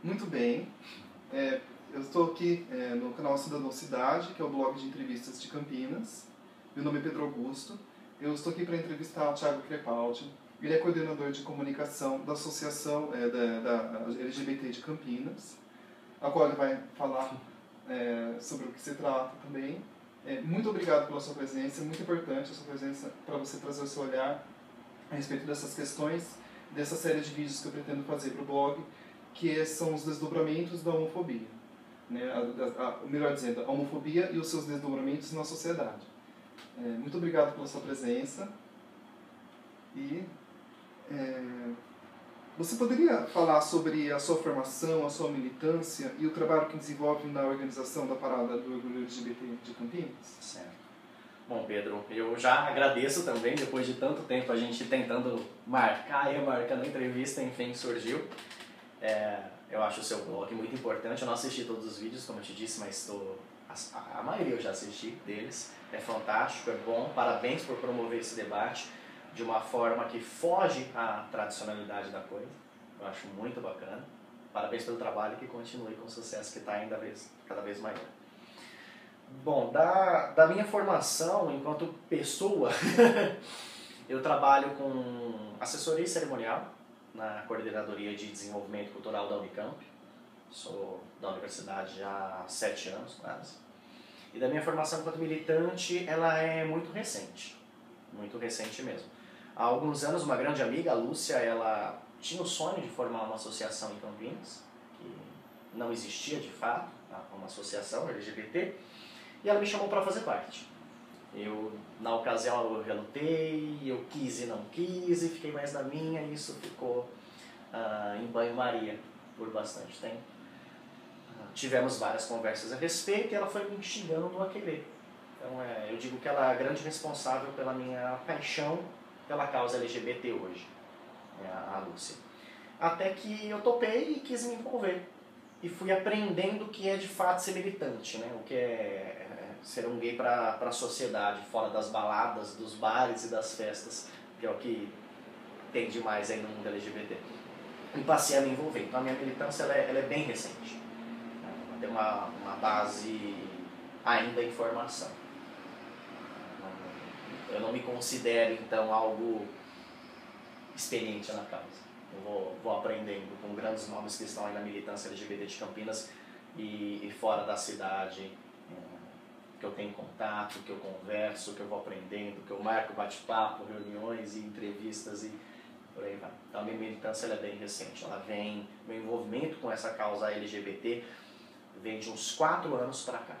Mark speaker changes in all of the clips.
Speaker 1: Muito bem. Eu estou aqui no canal Cidadão Cidade, que é o blog de entrevistas de Campinas. Meu nome é Pedro Augusto. Eu estou aqui para entrevistar o Thiago Crepaldi. Ele é coordenador de comunicação da Associação da LGBT de Campinas, a qual ele vai falar sobre o que se trata também. Muito obrigado pela sua presença, é muito importante a sua presença para você trazer o seu olhar a respeito dessas questões, dessa série de vídeos que eu pretendo fazer para o blog, que são os desdobramentos da homofobia. Né? Melhor dizendo, a homofobia e os seus desdobramentos na sociedade. Muito obrigado pela sua presença. E você poderia falar sobre a sua formação, a sua militância e o trabalho que desenvolve na organização da Parada do Orgulho LGBT de Campinas?
Speaker 2: Certo. Bom, Pedro, eu já agradeço também, depois de tanto tempo a gente tentando marcar e remarcando a entrevista, enfim, surgiu. Eu acho o seu blog muito importante, eu não assisti todos os vídeos, como eu te disse, mas a maioria eu já assisti deles. É fantástico, é bom, parabéns por promover esse debate de uma forma que foge à tradicionalidade da coisa. Eu acho muito bacana. Parabéns pelo trabalho e que continue com o sucesso que está cada vez maior. Bom, da minha formação enquanto pessoa, eu trabalho com assessoria cerimonial na Coordenadoria de Desenvolvimento Cultural da Unicamp. Sou da universidade já há 7 anos, quase. E da minha formação enquanto militante, ela é muito recente mesmo. Há alguns anos, uma grande amiga, a Lúcia, ela tinha o sonho de formar uma associação em Campinas, que não existia de fato, uma associação LGBT, e ela me chamou para fazer parte. Na ocasião, eu relutei, eu quis e não quis, e fiquei mais na minha, e isso ficou em banho-maria por bastante tempo. Tivemos várias conversas a respeito e ela foi me instigando a querer. Então, eu digo que ela é a grande responsável pela minha paixão pela causa LGBT hoje, a Lúcia. Até que eu topei e quis me envolver. E fui aprendendo o que é de fato ser militante, né? O que é ser um gay para a sociedade, fora das baladas, dos bares e das festas, que é o que tem demais aí no mundo LGBT. E passei a me envolver. Então a minha militância ela é bem recente. Ela tem uma base ainda em formação. Eu não me considero, então, algo experiente na causa. Eu vou aprendendo com grandes nomes que estão aí na militância LGBT de Campinas e fora da cidade, que eu tenho contato, que eu converso, que eu vou aprendendo, que eu marco bate-papo, reuniões e entrevistas e por aí vai. Então a minha militância ela é bem recente. Meu envolvimento com essa causa LGBT vem de uns 4 anos para cá.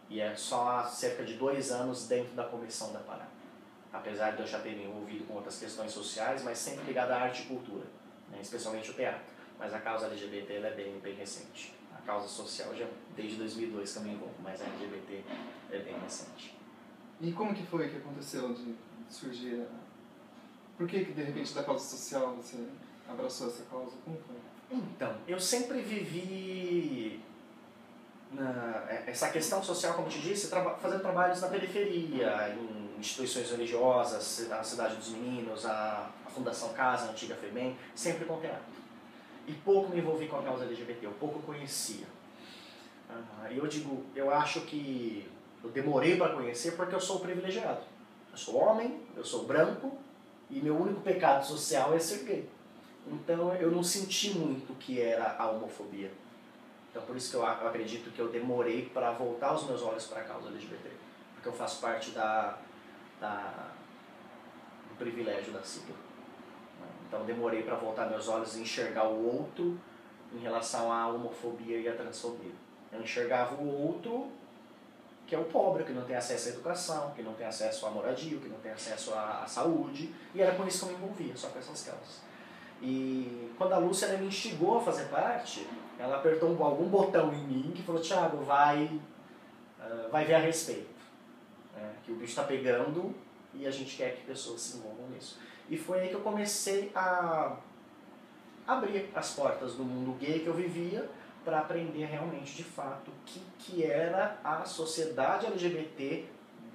Speaker 2: E é só há cerca de 2 anos dentro da comissão da Parada. Apesar de eu já ter me envolvido com outras questões sociais, mas sempre ligada à arte e cultura, né, especialmente o teatro. Mas a causa LGBT ela é bem recente. A causa social já desde 2002 que eu me envolvo, mas a LGBT é bem recente.
Speaker 1: E como que foi que aconteceu de surgir? Por que de repente da causa social você abraçou essa causa? Como foi?
Speaker 2: Então, eu sempre vivi essa questão social, como eu te disse, fazendo trabalhos na periferia, em instituições religiosas, a Cidade dos Meninos, a Fundação Casa, a Antiga FEBEM, sempre com teatro. E pouco me envolvi com a causa LGBT, eu pouco conhecia. E eu acho que eu demorei para conhecer porque eu sou privilegiado. Eu sou homem, eu sou branco e meu único pecado social é ser gay. Então eu não senti muito o que era a homofobia. Então por isso que eu acredito que eu demorei para voltar os meus olhos para a causa LGBT. Porque eu faço parte do privilégio da sigla. Então demorei para voltar meus olhos e enxergar o outro em relação à homofobia e à transfobia. Eu enxergava o outro, que é o pobre, que não tem acesso à educação, que não tem acesso à moradia, que não tem acesso à saúde, e era com isso que eu me envolvia, só com essas causas. E quando a Lúcia me instigou a fazer parte, ela apertou algum botão em mim que falou: Thiago, vai ver a respeito. Que o bicho está pegando e a gente quer que pessoas se envolvam nisso. E foi aí que eu comecei a abrir as portas do mundo gay que eu vivia para aprender realmente, de fato, o que era a sociedade LGBT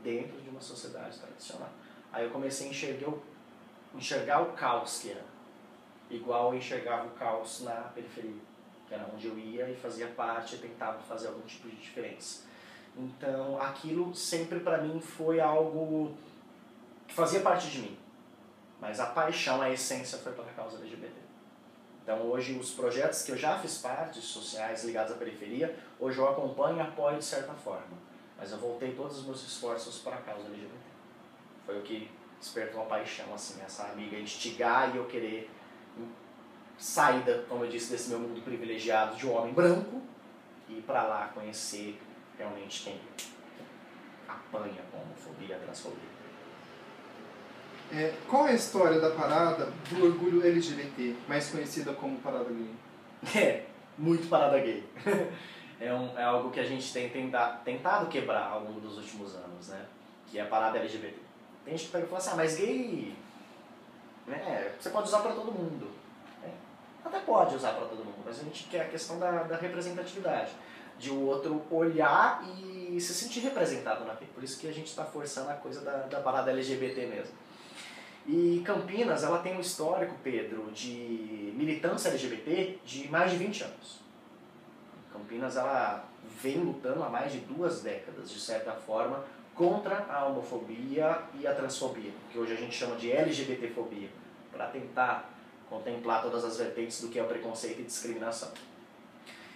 Speaker 2: dentro de uma sociedade tradicional. Aí eu comecei a enxergar o caos que era, igual eu enxergava o caos na periferia. que era onde eu ia e fazia parte e tentava fazer algum tipo de diferença. Então aquilo sempre para mim foi algo que fazia parte de mim, mas a paixão, a essência foi pela causa LGBT. Então hoje os projetos que eu já fiz parte, sociais ligados à periferia, hoje eu acompanho e apoio de certa forma, mas eu voltei todos os meus esforços para a causa LGBT. Foi o que despertou a paixão, assim, essa amiga instigar e eu querer sair, como eu disse, desse meu mundo privilegiado de um homem branco e ir para lá conhecer realmente quem apanha com a homofobia, a transfobia.
Speaker 1: Qual é a história da parada do orgulho LGBT, mais conhecida como Parada Gay?
Speaker 2: Muito parada gay. É algo que a gente tem tentado quebrar ao longo dos últimos anos, né? Que é a parada LGBT. Tem gente que pega e fala assim, mas gay, né, você pode usar para todo mundo. Até pode usar para todo mundo, mas a gente quer a questão da representatividade. De o outro olhar e se sentir representado naquilo. Por isso que a gente está forçando a coisa da parada LGBT mesmo. E Campinas, ela tem um histórico, Pedro, de militância LGBT de mais de 20 anos. Campinas, ela vem lutando há mais de 2 décadas, de certa forma, contra a homofobia e a transfobia, que hoje a gente chama de LGBTfobia, para tentar contemplar todas as vertentes do que é o preconceito e discriminação.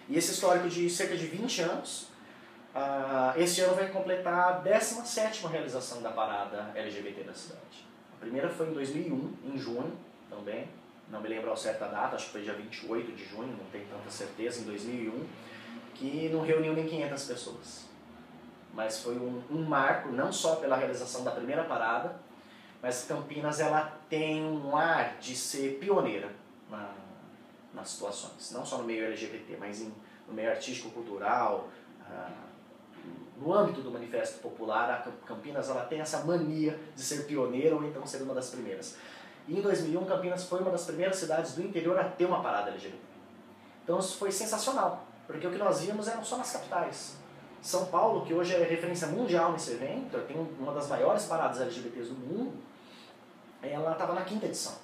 Speaker 2: E esse histórico de cerca de 20 anos, esse ano vai completar a 17ª realização da parada LGBT da cidade. A primeira foi em 2001, em junho também, não me lembro ao certo a data, acho que foi dia 28 de junho, não tenho tanta certeza, em 2001, que não reuniu nem 500 pessoas. Mas foi um marco, não só pela realização da primeira parada, mas Campinas ela tem um ar de ser pioneira nas situações, não só no meio LGBT, mas no meio artístico-cultural, no âmbito do Manifesto Popular. A Campinas ela tem essa mania de ser pioneira ou então ser uma das primeiras. E em 2001, Campinas foi uma das primeiras cidades do interior a ter uma parada LGBT. Então isso foi sensacional, porque o que nós víamos eram só nas capitais. São Paulo, que hoje é referência mundial nesse evento, tem uma das maiores paradas LGBTs do mundo, ela estava na 5ª edição.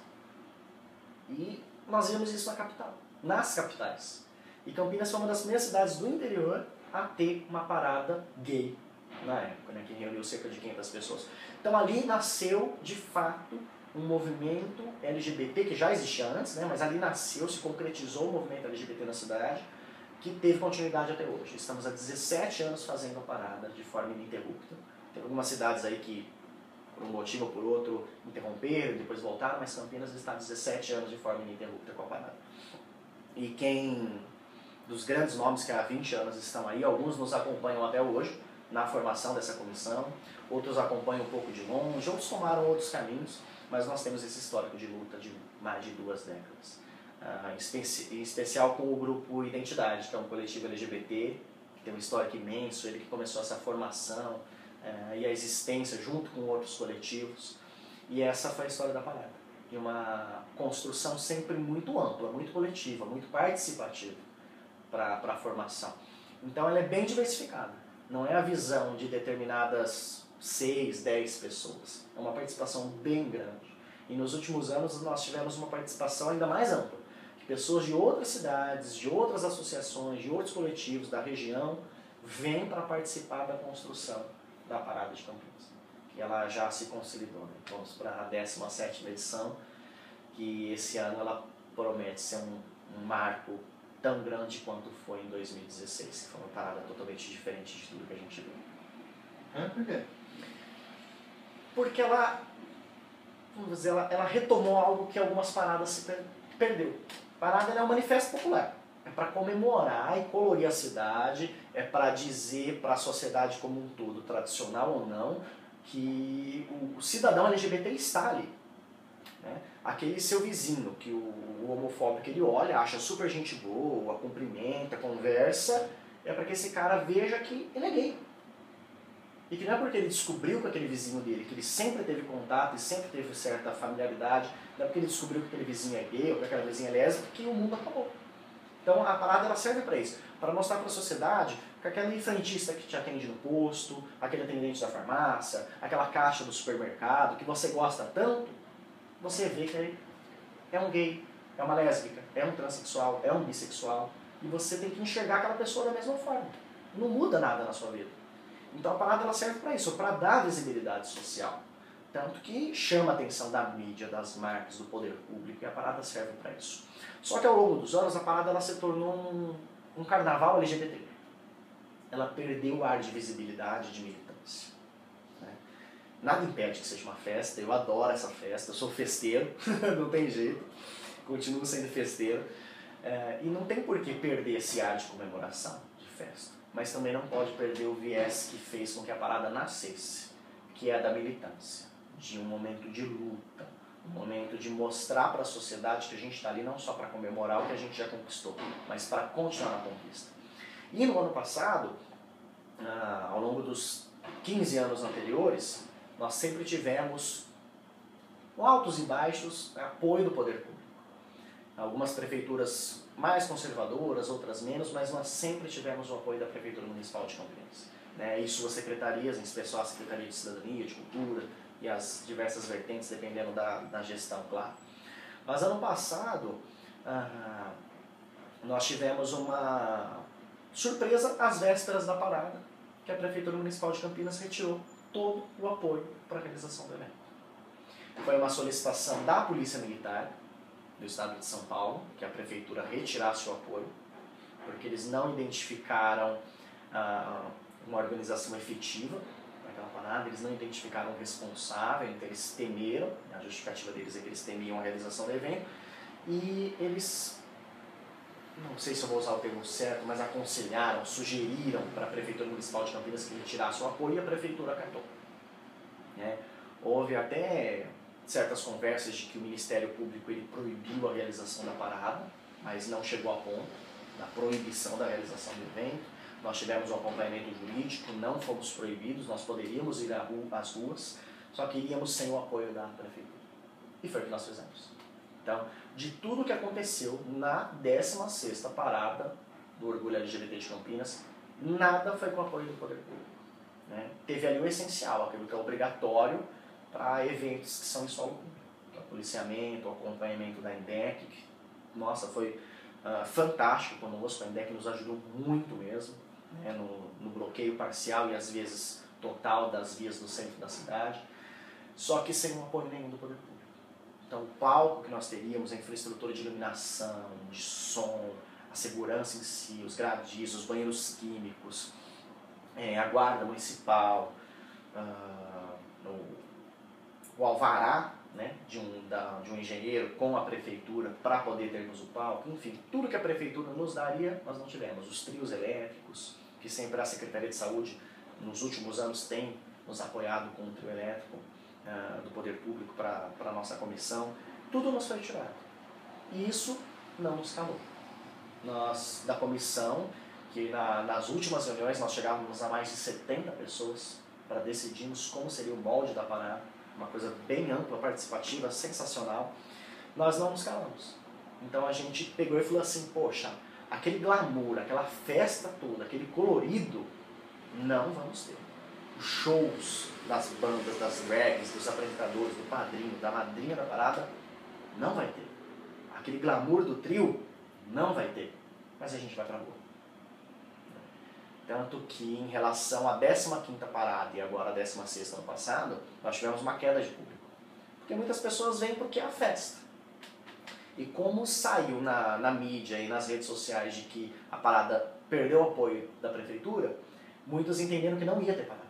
Speaker 2: E nós vimos isso na capital, nas capitais. E Campinas foi uma das primeiras cidades do interior a ter uma parada gay na época, né, que reuniu cerca de 500 pessoas. Então ali nasceu, de fato, um movimento LGBT, que já existia antes, né, mas ali nasceu, se concretizou o movimento LGBT na cidade, que teve continuidade até hoje. Estamos há 17 anos fazendo a parada de forma ininterrupta. Tem algumas cidades aí que, por um motivo ou por outro, interromperam e depois voltaram, mas Campinas está há 17 anos de forma ininterrupta com a parada. E quem, dos grandes nomes que há 20 anos estão aí, alguns nos acompanham até hoje na formação dessa comissão, outros acompanham um pouco de longe, outros tomaram outros caminhos, mas nós temos esse histórico de luta de mais de 2 décadas. Em especial com o grupo Identidade, que é um coletivo LGBT, que tem um histórico imenso, ele que começou essa formação e a existência junto com outros coletivos. E essa foi a história da parada. De uma construção sempre muito ampla, muito coletiva, muito participativa para a formação. Então ela é bem diversificada. Não é a visão de determinadas 6, 10 pessoas. É uma participação bem grande. E nos últimos anos nós tivemos uma participação ainda mais ampla. Pessoas de outras cidades, de outras associações, de outros coletivos da região vêm para participar da construção da Parada de Campinas. E ela já se consolidou, né? Vamos para a 17ª edição, que esse ano ela promete ser um marco tão grande quanto foi em 2016, que foi uma parada totalmente diferente de tudo que a gente viu.
Speaker 1: Por quê?
Speaker 2: Porque ela, vamos dizer, ela retomou algo que algumas paradas se perdeu. Parada é um manifesto popular, é para comemorar e colorir a cidade, é para dizer para a sociedade como um todo, tradicional ou não, que o cidadão LGBT está ali. Né? Aquele seu vizinho, que o homofóbico ele olha, acha super gente boa, cumprimenta, conversa, é para que esse cara veja que ele é gay. E que não é porque ele descobriu com aquele vizinho dele, que ele sempre teve contato e sempre teve certa familiaridade, não é porque ele descobriu que aquele vizinho é gay ou que aquela vizinha é lésbica, que o mundo acabou. Então a parada ela serve para isso, para mostrar para a sociedade que aquele frentista que te atende no posto, aquele atendente da farmácia, aquela caixa do supermercado, que você gosta tanto, você vê que ele é um gay, é uma lésbica, é um transexual, é um bissexual, E você tem que enxergar aquela pessoa da mesma forma. Não muda nada na sua vida. Então a parada ela serve para isso, para dar visibilidade social. Tanto que chama a atenção da mídia, das marcas, do poder público, e a parada serve para isso. Só que ao longo dos anos a parada ela se tornou um carnaval LGBT. Ela perdeu o ar de visibilidade, de militância. Né? Nada impede que seja uma festa, eu adoro essa festa, eu sou festeiro, não tem jeito, continuo sendo festeiro. E não tem por que perder esse ar de comemoração, de festa. Mas também não pode perder o viés que fez com que a parada nascesse, que é a da militância, de um momento de luta, um momento de mostrar para a sociedade que a gente está ali não só para comemorar o que a gente já conquistou, mas para continuar na conquista. E no ano passado, ao longo dos 15 anos anteriores, nós sempre tivemos, com altos e baixos, apoio do poder público. Algumas prefeituras mais conservadoras, outras menos, mas nós sempre tivemos o apoio da Prefeitura Municipal de Campinas. Isso as secretarias, em especial a Secretaria de Cidadania, de Cultura e as diversas vertentes, dependendo da gestão, claro. Mas ano passado, nós tivemos uma surpresa às vésperas da parada, que a Prefeitura Municipal de Campinas retirou todo o apoio para a realização do evento. Foi uma solicitação da Polícia Militar do Estado de São Paulo, que a Prefeitura retirasse o apoio, porque eles não identificaram uma organização efetiva naquela parada, eles não identificaram um responsável, então eles temeram, a justificativa deles é que eles temiam a realização do evento, e eles, não sei se eu vou usar o termo certo, mas aconselharam, sugeriram para a Prefeitura Municipal de Campinas que retirasse o apoio e a Prefeitura acatou. Houve até certas conversas de que o Ministério Público ele proibiu a realização da parada, mas não chegou a ponto da proibição da realização do evento. Nós tivemos um acompanhamento jurídico, não fomos proibidos, nós poderíamos ir às ruas, só que iríamos sem o apoio da Prefeitura. E foi o que nós fizemos. Então, de tudo que aconteceu na 16ª parada do Orgulho LGBT de Campinas, nada foi com o apoio do Poder Público. Teve ali o essencial, aquilo que é obrigatório para eventos que são em solo público. O policiamento, o acompanhamento da INDEC, que, nossa, foi fantástico conosco, a INDEC nos ajudou muito mesmo, no bloqueio parcial e às vezes total das vias do centro da cidade, só que sem um apoio nenhum do Poder Público. Então o palco que nós teríamos, a infraestrutura de iluminação, de som, a segurança em si, os gradis, os banheiros químicos, a guarda municipal, o alvará de um engenheiro com a prefeitura para poder termos o palco, enfim, tudo que a prefeitura nos daria, nós não tivemos. Os trios elétricos, que sempre a Secretaria de Saúde, nos últimos anos, tem nos apoiado com o trio elétrico do Poder Público para a nossa comissão, tudo nos foi tirado. E isso não nos calou. Nós, da comissão, que nas últimas reuniões nós chegávamos a mais de 70 pessoas para decidirmos como seria o molde da parada, uma coisa bem ampla, participativa, sensacional, nós não nos calamos. Então a gente pegou e falou assim, poxa, aquele glamour, aquela festa toda, aquele colorido, não vamos ter. Os shows das bandas, das drags, dos apresentadores, do padrinho, da madrinha da parada, não vai ter. Aquele glamour do trio, não vai ter. Mas a gente vai pra rua. Tanto que em relação à 15ª parada e agora a 16ª ano passado, nós tivemos uma queda de público. Porque muitas pessoas vêm porque é a festa. E como saiu na mídia e nas redes sociais de que a parada perdeu o apoio da prefeitura, muitos entenderam que não ia ter parada.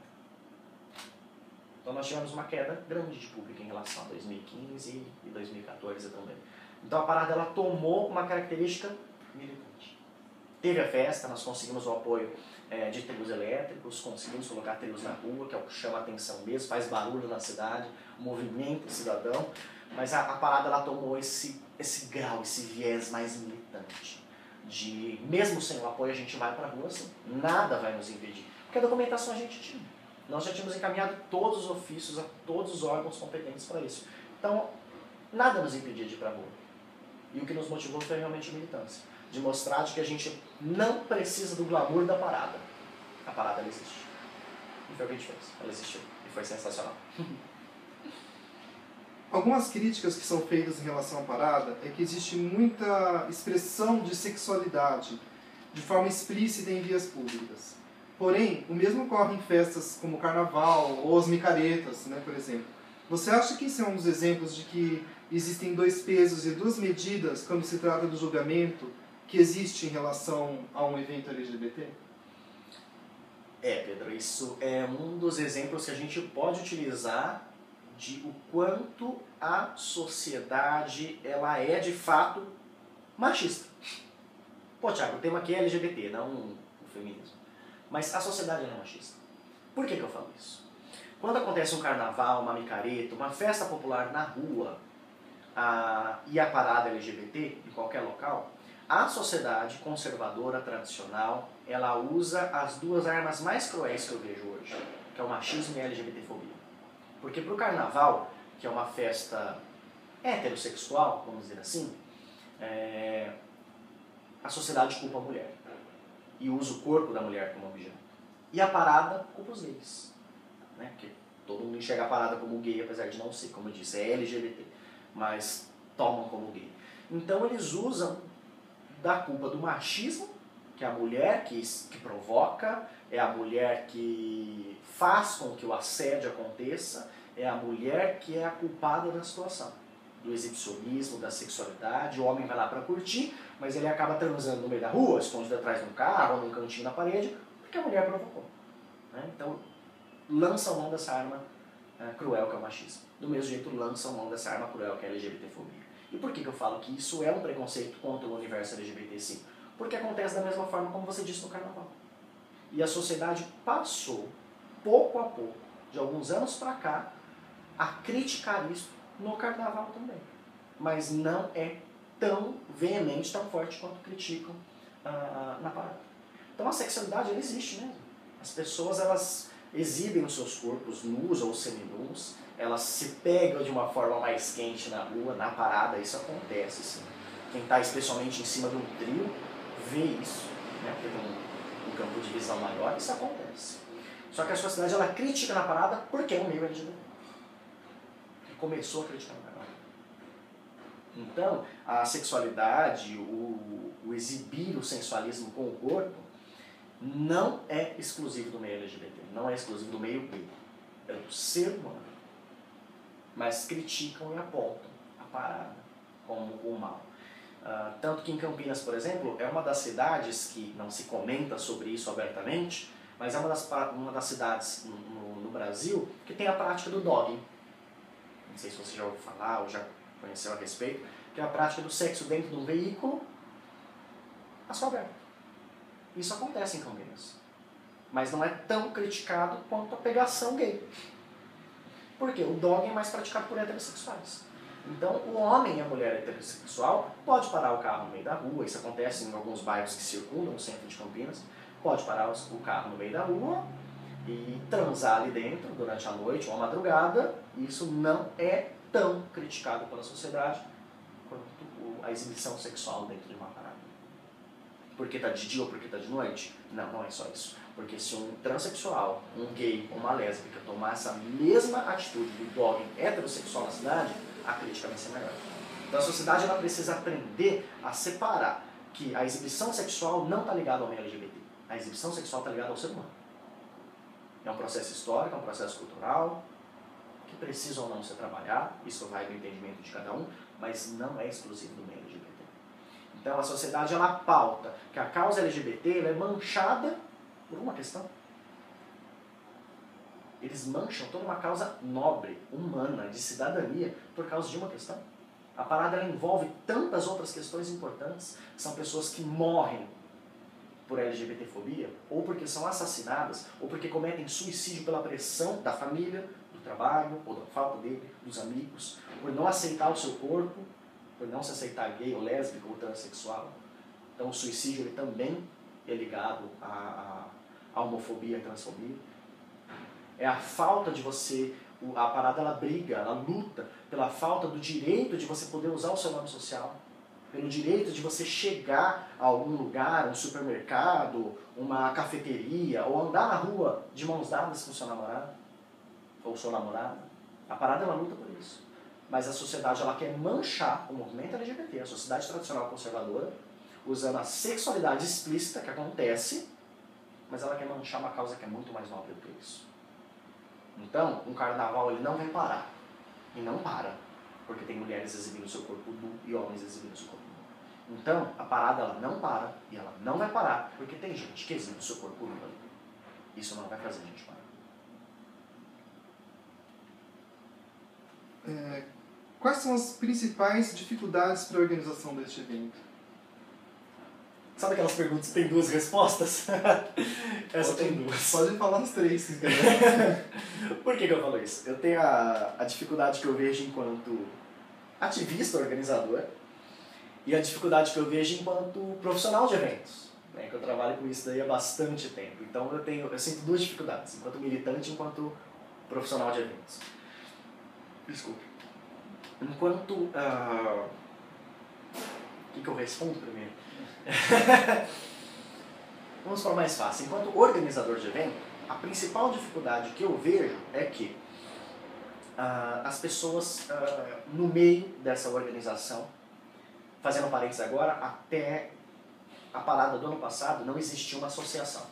Speaker 2: Então nós tivemos uma queda grande de público em relação a 2015 e 2014 também. Então a parada ela tomou uma característica militante. Teve a festa, nós conseguimos o apoio de trios elétricos, conseguimos colocar trios na rua, que é o que chama a atenção mesmo, faz barulho na cidade, movimento cidadão, mas a parada ela tomou esse grau, esse viés mais militante. De, mesmo sem o apoio, a gente vai para a rua, assim, nada vai nos impedir. Porque a documentação a gente tinha. Nós já tínhamos encaminhado todos os ofícios a todos os órgãos competentes para isso. Então, nada nos impedia de ir para a rua. E o que nos motivou foi realmente a militância. De mostrar de que a gente não precisa do glamour da parada. A parada ela existe. E foi o que a gente fez. Ela existiu. E foi sensacional.
Speaker 1: Algumas críticas que são feitas em relação à parada é que existe muita expressão de sexualidade de forma explícita em vias públicas. Porém, o mesmo ocorre em festas como o carnaval ou as micaretas, né, por exemplo. Você acha que isso é um dos exemplos de que existem dois pesos e duas medidas quando se trata do julgamento que existe em relação a um evento LGBT?
Speaker 2: Pedro, isso é um dos exemplos que a gente pode utilizar de o quanto a sociedade ela é de fato machista. Pô, Thiago, o tema aqui é LGBT, não o feminismo. Mas a sociedade é machista. Por que eu falo isso? Quando acontece um carnaval, uma micareta, uma festa popular na rua e a parada LGBT em qualquer local, a sociedade conservadora, tradicional, ela usa as duas armas mais cruéis que eu vejo hoje, que é o machismo e a LGBTfobia. Porque para o carnaval, que é uma festa heterossexual, vamos dizer assim, a sociedade culpa a mulher e usa o corpo da mulher como objeto. E a parada culpa os gays, né? Porque todo mundo enxerga a parada como gay, apesar de não ser, como eu disse, é LGBT, mas tomam como gay. Então eles usam da culpa do machismo, que é a mulher que provoca, é a mulher que faz com que o assédio aconteça, é a mulher que é a culpada da situação, do exibicionismo, da sexualidade. O homem vai lá para curtir, mas ele acaba transando no meio da rua, escondido atrás de um carro ou num cantinho na parede, porque a mulher provocou. Né? Então, lançam mão dessa arma cruel que é o machismo. Do mesmo jeito, lançam mão dessa arma cruel que é a LGBTfobia. E por que eu falo que isso é um preconceito contra o universo LGBT, sim? Porque acontece da mesma forma como você disse no carnaval. E a sociedade passou, pouco a pouco, de alguns anos para cá, a criticar isso no carnaval também. Mas não é tão veemente, tão forte quanto criticam na parada. Então a sexualidade, ela existe mesmo. As pessoas, elas exibem os seus corpos nus ou seminus, elas se pegam de uma forma mais quente na rua, na parada, isso acontece, sim. Quem está especialmente em cima de um trio vê isso, né? Porque tem um campo de visão maior, isso acontece. Só que a sociedade, ela critica na parada porque é um meio LGBT. Começou a criticar na parada. Então, a sexualidade, o exibir o sensualismo com o corpo, não é exclusivo do meio LGBT, não é exclusivo do meio gay, é do ser humano. Mas criticam e apontam a parada como o mal. Tanto que em Campinas, por exemplo, é uma das cidades que não se comenta sobre isso abertamente, mas é uma das cidades no Brasil que tem a prática do dogging. Não sei se você já ouviu falar ou já conheceu a respeito, que é a prática do sexo dentro de um veículo a céu aberto. Isso acontece em Campinas, mas não é tão criticado quanto a pegação gay. Por quê? O dogging é mais praticado por heterossexuais. Então, o homem e a mulher heterossexual pode parar o carro no meio da rua, isso acontece em alguns bairros que circundam o centro de Campinas, pode parar o carro no meio da rua e transar ali dentro durante a noite ou a madrugada. Isso não é tão criticado pela sociedade quanto a exibição sexual dentro de uma parada. Porque está de dia ou porque está de noite? Não, não é só isso. Porque se um transexual, um gay ou uma lésbica tomar essa mesma atitude do dogging heterossexual na cidade, a crítica vai ser maior. Então a sociedade, ela precisa aprender a separar que a exibição sexual não está ligada ao meio LGBT. A exibição sexual está ligada ao ser humano. É um processo histórico, é um processo cultural, que precisa ou não ser trabalhado, isso vai do entendimento de cada um, mas não é exclusivo do meio LGBT. Então a sociedade, ela pauta que a causa LGBT ela é manchada por uma questão. Eles mancham toda uma causa nobre, humana, de cidadania, por causa de uma questão. A parada, ela envolve tantas outras questões importantes. São pessoas que morrem por LGBTfobia, ou porque são assassinadas, ou porque cometem suicídio pela pressão da família, do trabalho, ou da falta dele, dos amigos, por não aceitar o seu corpo, por não se aceitar gay ou lésbico ou transexual. Então o suicídio, ele também é ligado à homofobia, à transfobia. É a falta de você, a parada, ela briga, ela luta pela falta do direito de você poder usar o seu nome social, pelo direito de você chegar a algum lugar, um supermercado, uma cafeteria, ou andar na rua de mãos dadas com seu namorado, ou sua namorada. A parada, ela luta por isso. Mas a sociedade, ela quer manchar o movimento LGBT, a sociedade tradicional conservadora, usando a sexualidade explícita que acontece, mas ela quer manchar uma causa que é muito mais nobre do que isso. Então, um carnaval ele não vai parar. E não para. Porque tem mulheres exibindo seu corpo nu e homens exibindo seu corpo nu. Então, a parada ela não para e ela não vai parar porque tem gente que exibe o seu corpo nu ali. Isso não vai fazer a gente parar.
Speaker 1: Quais são as principais dificuldades para a organização deste evento?
Speaker 2: Sabe aquelas perguntas que tem duas respostas? Essa tem duas.
Speaker 1: Pode falar as três, se quiser.
Speaker 2: Por que eu falo isso? Eu tenho a dificuldade que eu vejo enquanto ativista, organizador, e a dificuldade que eu vejo enquanto profissional de eventos, né, que eu trabalho com isso daí há bastante tempo. Então eu sinto duas dificuldades, enquanto militante e enquanto profissional de eventos. Desculpe. Enquanto... O que eu respondo primeiro? Vamos falar mais fácil. Enquanto organizador de evento, a principal dificuldade que eu vejo é que as pessoas no meio dessa organização, fazendo parênteses agora, até a parada do ano passado não existia uma associação.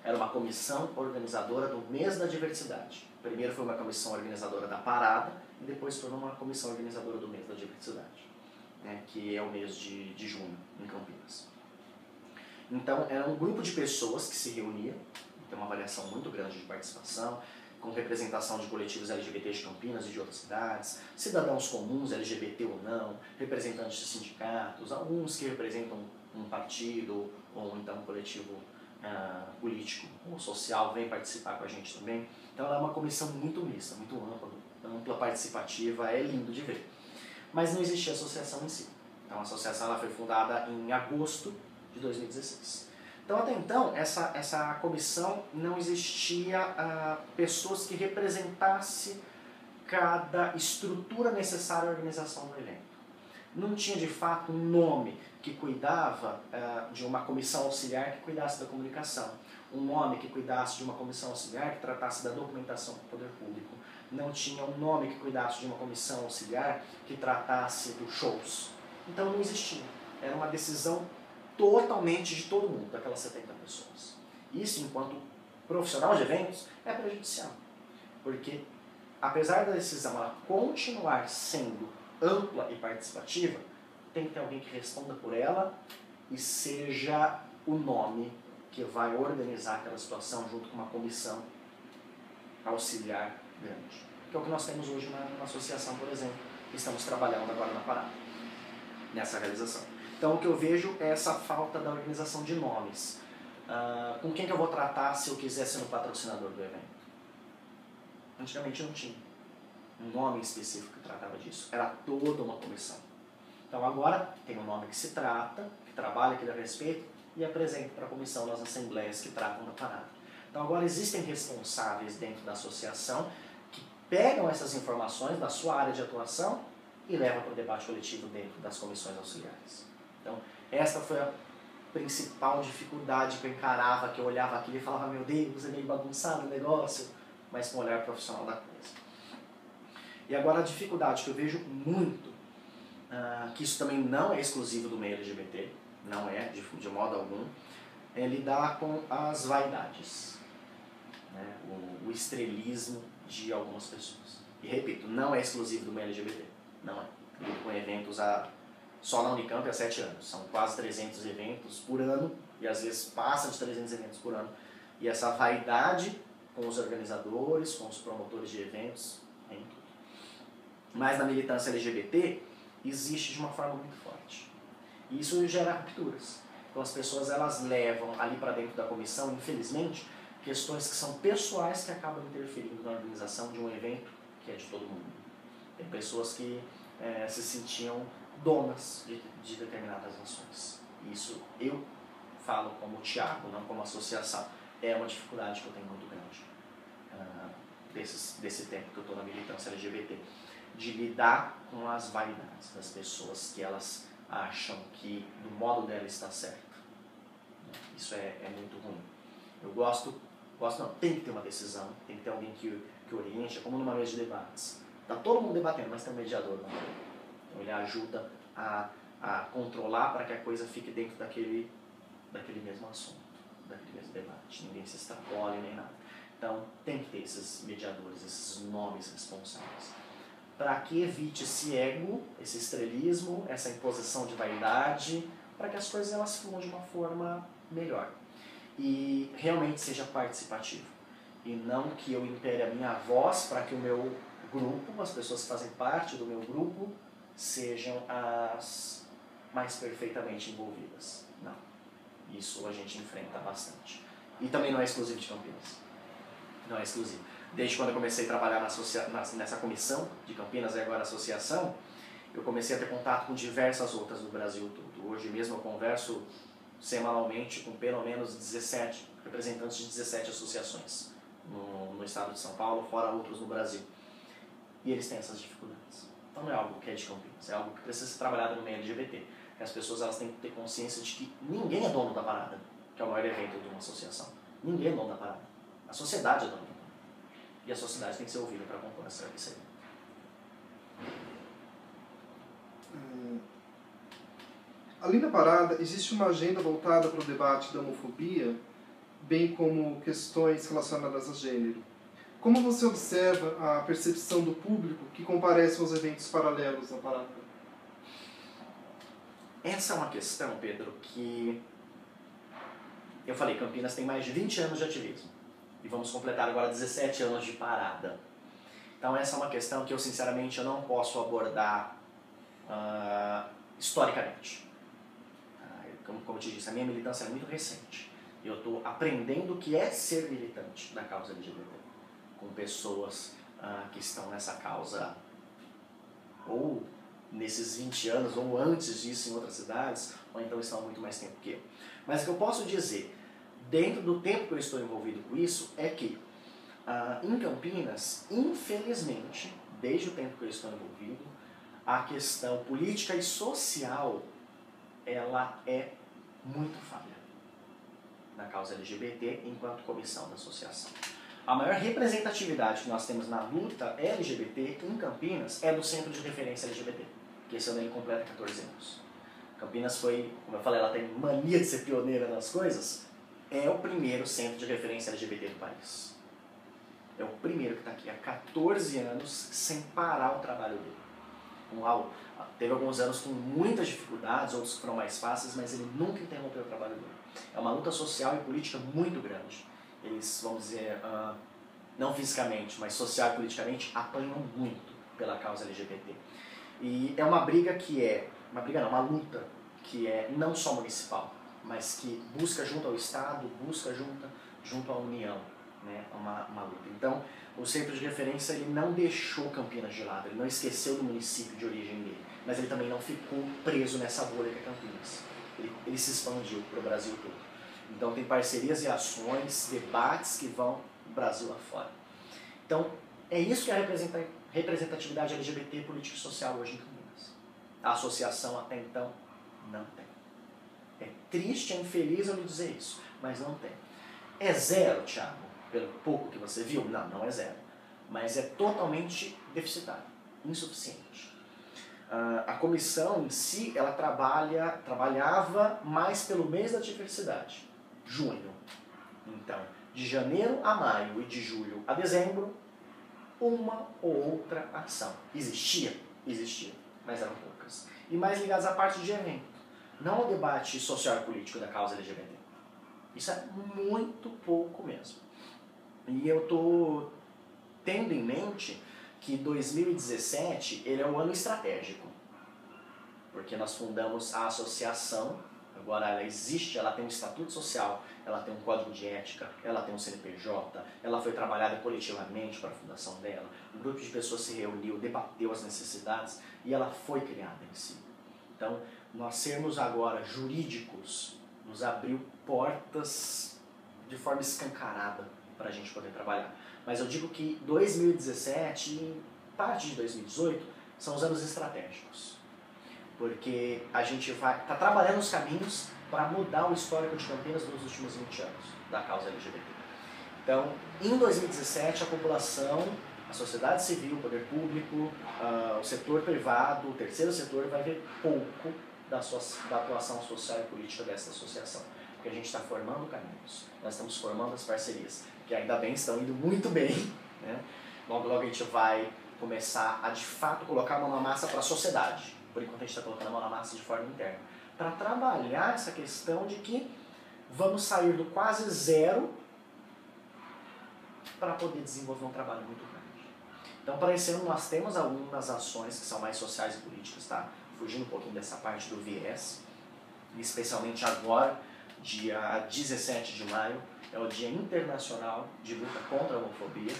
Speaker 2: Era uma comissão organizadora do mês da diversidade. Primeiro foi uma comissão organizadora da parada e depois foi uma comissão organizadora do mês da diversidade, né, que é o mês de junho, em Campinas. Então, era um grupo de pessoas que se reunia, tem uma variação muito grande de participação, com representação de coletivos LGBT de Campinas e de outras cidades, cidadãos comuns, LGBT ou não, representantes de sindicatos, alguns que representam um partido ou então um coletivo político ou social vem participar com a gente também. Então, ela é uma comissão muito mista, muito ampla, participativa, é lindo de ver. Mas não existia associação em si. Então a associação ela foi fundada em agosto de 2016. Então até então essa comissão não existia pessoas que representassem cada estrutura necessária à organização do evento. Não tinha de fato um nome que cuidava de uma comissão auxiliar que cuidasse da comunicação, um nome que cuidasse de uma comissão auxiliar que tratasse da documentação do poder público. Não tinha um nome que cuidasse de uma comissão auxiliar que tratasse dos shows. Então não existia. Era uma decisão totalmente de todo mundo, daquelas 70 pessoas. Isso, enquanto profissional de eventos, é prejudicial. Porque, apesar da decisão ela continuar sendo ampla e participativa, tem que ter alguém que responda por ela e seja o nome que vai organizar aquela situação junto com uma comissão auxiliar grande. Que é o que nós temos hoje na associação, por exemplo, que estamos trabalhando agora na parada, nessa realização. Então o que eu vejo é essa falta da organização de nomes. Com quem que eu vou tratar se eu quiser ser o patrocinador do evento? Antigamente não tinha um nome específico que tratava disso. Era toda uma comissão. Então agora tem um nome que se trata, que trabalha, que dá respeito e apresenta para a comissão nas assembleias que tratam da parada. Então agora existem responsáveis dentro da associação que pegam essas informações da sua área de atuação e levam para o debate coletivo dentro das comissões auxiliares. Então esta foi a principal dificuldade que eu encarava, que eu olhava aquilo e falava, meu Deus, é meio bagunçado o negócio, mas com o olhar profissional da coisa. E agora a dificuldade que eu vejo muito, que isso também não é exclusivo do meio LGBT, não é, de modo algum, é lidar com as vaidades, né? O estrelismo de algumas pessoas. E repito, não é exclusivo do meio LGBT, não é. Lido com eventos só na Unicamp há 7 anos, são quase 300 eventos por ano, e às vezes passa de 300 eventos por ano. E essa vaidade com os organizadores, com os promotores de eventos, em tudo. Mas na militância LGBT existe de uma forma muito forte. E isso gera rupturas. Então as pessoas elas levam ali para dentro da comissão, infelizmente, questões que são pessoais que acabam interferindo na organização de um evento que é de todo mundo. Tem pessoas que se sentiam donas de determinadas ações. Isso eu falo como Thiago, não como associação. É uma dificuldade que eu tenho muito grande desse tempo que eu estou na militância LGBT. De lidar com as vaidades das pessoas que elas acham que do modo dela está certo. Isso é muito ruim. Eu gosto não, tem que ter uma decisão, tem que ter alguém que oriente, é como numa mesa de debates. Está todo mundo debatendo, mas tem um mediador. Então ele ajuda a a controlar para que a coisa fique dentro daquele mesmo assunto, daquele mesmo debate. Ninguém se extrapole nem nada. Então, tem que ter esses mediadores, esses nomes responsáveis, para que evite esse ego, esse estrelismo, essa imposição de vaidade, para que as coisas elas fluam de uma forma melhor e realmente seja participativo. E não que eu impere a minha voz para que o meu grupo, as pessoas que fazem parte do meu grupo, sejam as mais perfeitamente envolvidas. Não. Isso a gente enfrenta bastante. E também não é exclusivo de Campinas. Não é exclusivo. Desde quando eu comecei a trabalhar nessa comissão de Campinas e agora associação, eu comecei a ter contato com diversas outras do Brasil todo. Hoje mesmo eu converso semanalmente com pelo menos 17 representantes de 17 associações no estado de São Paulo, fora outros no Brasil. E eles têm essas dificuldades. Então não é algo que é de Campinas, é algo que precisa ser trabalhado no meio LGBT. Que as pessoas elas têm que ter consciência de que ninguém é dono da parada, que é o maior evento de uma associação. Ninguém é dono da parada. A sociedade é dona da parada. E a sociedade tem que ser ouvida para compor essa serviço aí.
Speaker 1: Além da parada, existe uma agenda voltada para o debate da homofobia, bem como questões relacionadas a gênero. Como você observa a percepção do público que comparece aos eventos paralelos da parada?
Speaker 2: Essa é uma questão, Pedro, que eu falei, Campinas tem mais de 20 anos de ativismo. E vamos completar agora 17 anos de parada. Então essa é uma questão que eu sinceramente eu não posso abordar historicamente. Como eu te disse, a minha militância é muito recente. Eu estou aprendendo o que é ser militante da causa LGBT. Com pessoas que estão nessa causa ou nesses 20 anos, ou antes disso em outras cidades, ou então estão há muito mais tempo que eu. Mas o que eu posso dizer, dentro do tempo que eu estou envolvido com isso, é que em Campinas, infelizmente, desde o tempo que eu estou envolvido, a questão política e social, ela é muito falha na causa LGBT enquanto comissão da associação. A maior representatividade que nós temos na luta LGBT em Campinas é do Centro de Referência LGBT, que esse ano ele completa 14 anos. Campinas foi, como eu falei, ela tem mania de ser pioneira nas coisas, é o primeiro centro de referência LGBT do país. É o primeiro que está aqui há 14 anos sem parar o trabalho dele. Teve alguns anos com muitas dificuldades, outros que foram mais fáceis, mas ele nunca interrompeu o trabalho dele. É uma luta social e política muito grande. Eles, vamos dizer, não fisicamente, mas social e politicamente, apanham muito pela causa LGBT. E é uma briga que é, uma luta que é não só municipal, mas que busca junto ao Estado, busca junto à União, né? Uma luta. Então, o centro de referência ele não deixou Campinas de lado, ele não esqueceu do município de origem dele, mas ele também não ficou preso nessa bolha que é Campinas. Ele se expandiu para o Brasil todo. Então tem parcerias e ações, debates que vão do Brasil afora. Então é isso que é a representatividade LGBT política e social hoje em Campinas. A associação até então não tem. É triste, é infeliz eu lhe dizer isso, mas não tem. É zero, Thiago, pelo pouco que você viu? Não, não é zero. Mas é totalmente deficitário, insuficiente. A comissão em si, ela trabalhava mais pelo mês da diversidade, junho. Então, de janeiro a maio e de julho a dezembro, uma ou outra ação. Existia, mas eram poucas. E mais ligadas à parte de evento, não ao debate social e político da causa LGBT. Isso é muito pouco mesmo. E eu estou tendo em mente que 2017 ele é um ano estratégico, porque nós fundamos a associação, agora ela existe, ela tem um estatuto social, ela tem um código de ética, ela tem um CNPJ, ela foi trabalhada coletivamente para a fundação dela, um grupo de pessoas se reuniu, debateu as necessidades e ela foi criada em si. Então, nós sermos agora jurídicos nos abriu portas de forma escancarada para a gente poder trabalhar. Mas eu digo que 2017 e parte de 2018 são os anos estratégicos. Porque a gente está trabalhando os caminhos para mudar o histórico de Campinas nos últimos 20 anos da causa LGBT. Então, em 2017, a população, a sociedade civil, o poder público, o setor privado, o terceiro setor vai ver pouco da atuação social e política dessa associação. Porque a gente está formando caminhos, nós estamos formando as parcerias, que ainda bem estão indo muito bem, né? Logo, logo a gente vai começar a, de fato, colocar a mão na massa para a sociedade. Por enquanto a gente está colocando a mão na massa de forma interna. Para trabalhar essa questão de que vamos sair do quase zero para poder desenvolver um trabalho muito grande. Então, para esse ano, nós temos algumas ações que são mais sociais e políticas, tá? Fugindo um pouquinho dessa parte do viés, especialmente agora, dia 17 de maio, é o Dia Internacional de Luta contra a Homofobia.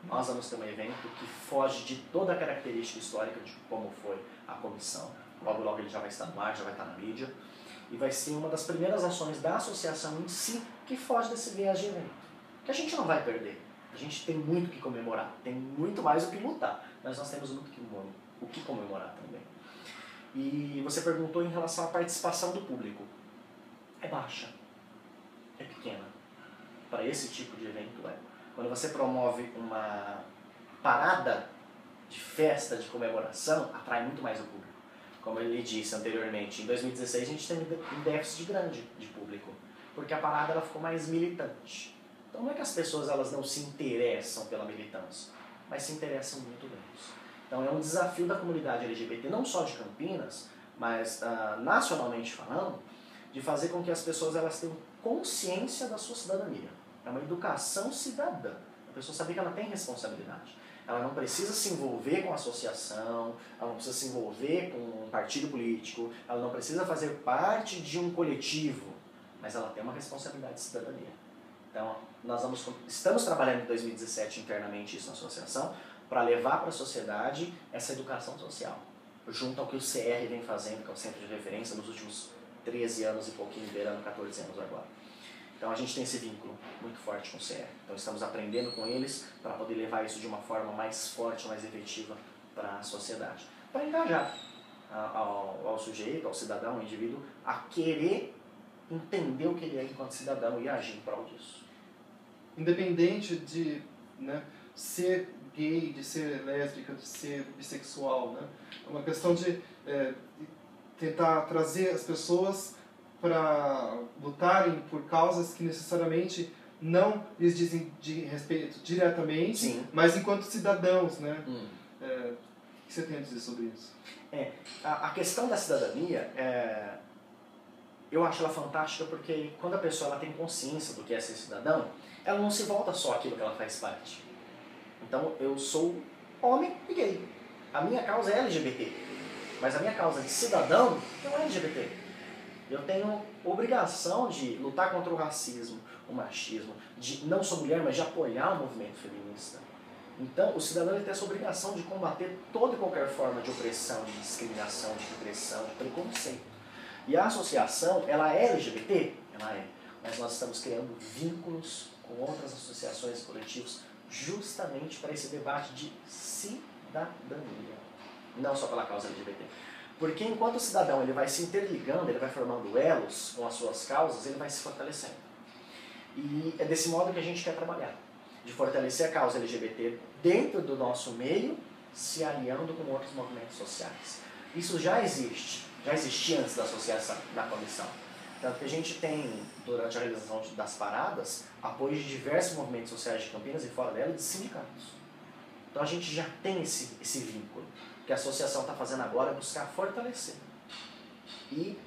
Speaker 2: Nós vamos ter um evento que foge de toda a característica histórica de como foi a comissão. Logo, logo ele já vai estar no ar, já vai estar na mídia. E vai ser uma das primeiras ações da associação em si que foge desse viés de evento. Que a gente não vai perder. A gente tem muito o que comemorar, tem muito mais o que lutar, mas nós temos muito o que comemorar também. E você perguntou em relação à participação do público. É baixa, é pequena. Para esse tipo de evento, é. Quando você promove uma parada de festa, de comemoração, atrai muito mais o público. Como ele disse anteriormente, em 2016 a gente teve um déficit grande de público, porque a parada ela ficou mais militante. Então não é que as pessoas elas não se interessam pela militância, mas se interessam muito menos. Então é um desafio da comunidade LGBT, não só de Campinas, mas nacionalmente falando, de fazer com que as pessoas elas tenham consciência da sua cidadania. É uma educação cidadã. A pessoa saber que ela tem responsabilidade. Ela não precisa se envolver com a associação, ela não precisa se envolver com um partido político, ela não precisa fazer parte de um coletivo, mas ela tem uma responsabilidade de cidadania. Então, estamos trabalhando em 2017 internamente isso na associação, para levar para a sociedade essa educação social, junto ao que o CR vem fazendo, que é o Centro de Referência, nos últimos 13 anos e pouquinho, beirando 14 anos agora. Então a gente tem esse vínculo muito forte com o CR. Então estamos aprendendo com eles para poder levar isso de uma forma mais forte, mais efetiva para a sociedade. Para engajar ao sujeito, ao cidadão, ao indivíduo, a querer entender o que ele é enquanto cidadão e agir em prol disso.
Speaker 1: Independente de, né, ser gay, de ser lésbica, de ser bissexual, né? É uma questão de tentar trazer as pessoas para lutarem por causas que necessariamente não lhes dizem de respeito diretamente, sim, mas enquanto cidadãos, né? O que você tem a dizer sobre isso?
Speaker 2: A questão da cidadania, eu acho ela fantástica porque quando a pessoa ela tem consciência do que é ser cidadão, ela não se volta só àquilo que ela faz parte. Então, eu sou homem e gay. A minha causa é LGBT, mas a minha causa de cidadão não é LGBT. Eu tenho obrigação de lutar contra o racismo, o machismo, de não sou mulher, mas de apoiar o movimento feminista. Então, o cidadão ele tem essa obrigação de combater toda e qualquer forma de opressão, de discriminação, de repressão, de preconceito. E a associação, ela é LGBT? Ela é. Mas nós estamos criando vínculos com outras associações e coletivos justamente para esse debate de cidadania. Não só pela causa LGBT. Porque enquanto o cidadão ele vai se interligando, ele vai formando elos com as suas causas, ele vai se fortalecendo. E é desse modo que a gente quer trabalhar. De fortalecer a causa LGBT dentro do nosso meio, se aliando com outros movimentos sociais. Isso já existe. Já existia antes da associação, da comissão. Tanto que a gente tem, durante a realização das paradas, apoio de diversos movimentos sociais de Campinas e fora dela, de sindicatos. Então a gente já tem esse vínculo. O que a associação está fazendo agora é buscar fortalecer. E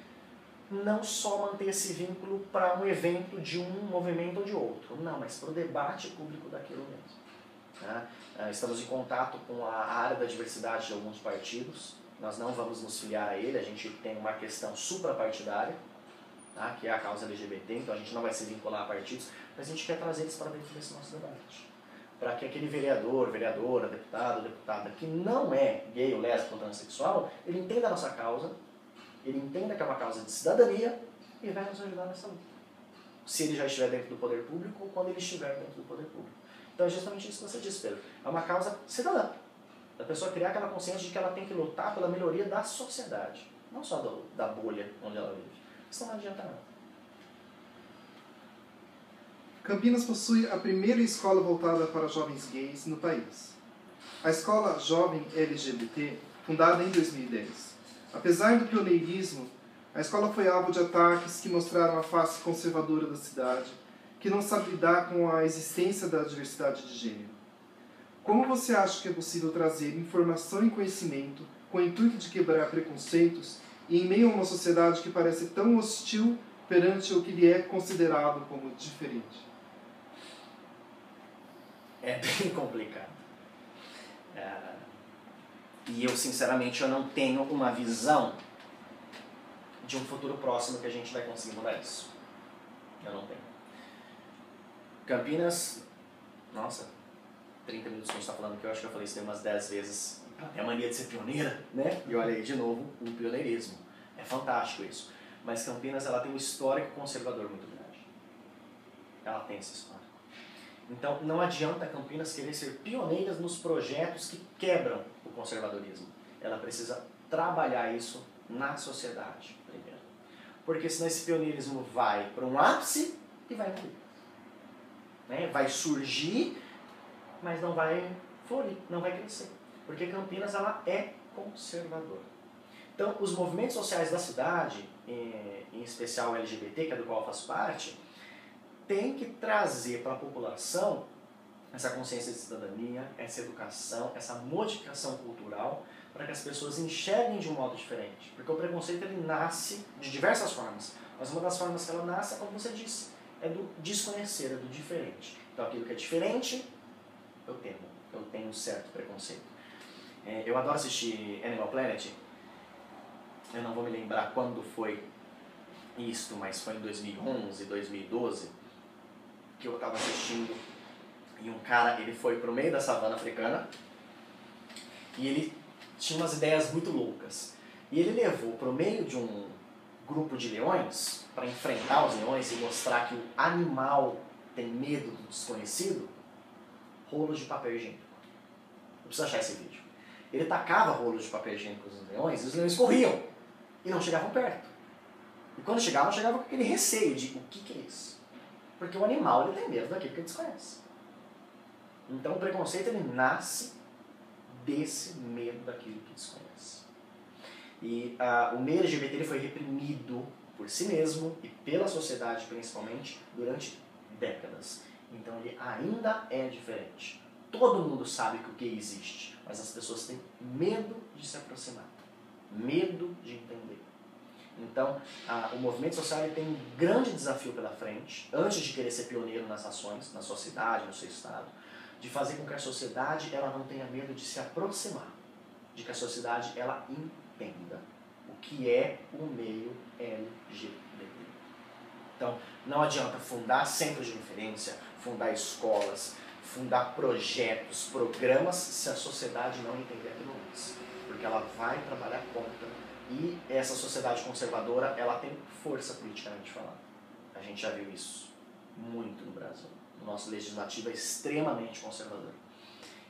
Speaker 2: não só manter esse vínculo para um evento de um movimento ou de outro. Não, mas para o debate público daquilo mesmo. Estamos em contato com a área da diversidade de alguns partidos. Nós não vamos nos filiar a ele, a gente tem uma questão suprapartidária, tá? Que é a causa LGBT, então a gente não vai se vincular a partidos, mas a gente quer trazer eles para dentro desse nosso debate. Para que aquele vereador, vereadora, deputado, deputada que não é gay ou lésbico ou transexual, ele entenda a nossa causa, ele entenda que é uma causa de cidadania e vai nos ajudar nessa luta. Se ele já estiver dentro do poder público ou quando ele estiver dentro do poder público. Então é justamente isso que você disse, Pedro. É uma causa cidadã. A pessoa criar aquela consciência de que ela tem que lutar pela melhoria da sociedade, não só da bolha onde ela vive. Isso não adianta nada.
Speaker 1: Campinas possui a primeira escola voltada para jovens gays no país. A Escola Jovem LGBT, fundada em 2010. Apesar do pioneirismo A escola foi alvo de ataques que mostraram a face conservadora da cidade, que não sabe lidar com a existência da diversidade de gênero. Como você acha que é possível trazer informação e conhecimento com o intuito de quebrar preconceitos e em meio a uma sociedade que parece tão hostil perante o que lhe é considerado como diferente?
Speaker 2: É bem complicado. E eu, sinceramente, eu não tenho uma visão de um futuro próximo que a gente vai conseguir mudar isso. Eu não tenho. Campinas, nossa, 30 minutos que a gente está falando aqui, eu acho que eu falei isso umas 10 vezes. É a mania de ser pioneira, né? E olha aí, de novo, o pioneirismo. É fantástico isso. Mas Campinas, ela tem um histórico conservador muito grande. Ela tem esse histórico. Então, não adianta Campinas querer ser pioneira nos projetos que quebram o conservadorismo. Ela precisa trabalhar isso na sociedade, primeiro. Porque senão esse pioneirismo vai para um ápice e vai morrer. Né? Vai surgir, mas não vai florir, não vai crescer. Porque Campinas, ela é conservadora. Então, os movimentos sociais da cidade, em especial o LGBT, que é do qual eu faço parte, tem que trazer para a população essa consciência de cidadania, essa educação, essa modificação cultural, para que as pessoas enxerguem de um modo diferente. Porque o preconceito, ele nasce de diversas formas. Mas uma das formas que ela nasce é, como você disse, é do desconhecer, é do diferente. Então, aquilo que é diferente, eu temo. Eu tenho um certo preconceito. Eu adoro assistir Animal Planet. Eu não vou me lembrar quando foi isto, mas foi em 2011, 2012, que eu estava assistindo, e um cara, ele foi pro meio da savana africana, e ele tinha umas ideias muito loucas. E ele levou pro meio de um grupo de leões, para enfrentar os leões e mostrar que o animal tem medo do desconhecido, rolos de papel higiênico. Eu preciso achar esse vídeo. Ele tacava rolos de papel higiênico nos leões, e os leões corriam, e não chegavam perto. E quando chegavam com aquele receio de, o que é isso? Porque o animal, ele tem medo daquilo que ele desconhece. Então o preconceito, ele nasce desse medo daquilo que desconhece. E o meio LGBT, ele foi reprimido por si mesmo e pela sociedade principalmente durante décadas. Então ele ainda é diferente. Todo mundo sabe que o gay existe, mas as pessoas têm medo de se aproximar, medo de entender. Então, o movimento social, ele tem um grande desafio pela frente, antes de querer ser pioneiro nas ações, na sua cidade, no seu estado, de fazer com que a sociedade, ela não tenha medo de se aproximar, de que a sociedade, ela entenda o que é o meio LGBT. Então, não adianta fundar centros de referência, fundar escolas, fundar projetos, programas, se a sociedade não entender aquilo antes, porque ela vai trabalhar contra. E essa sociedade conservadora, ela tem força politicamente falando. A gente já viu isso muito no Brasil. O nosso legislativo é extremamente conservador.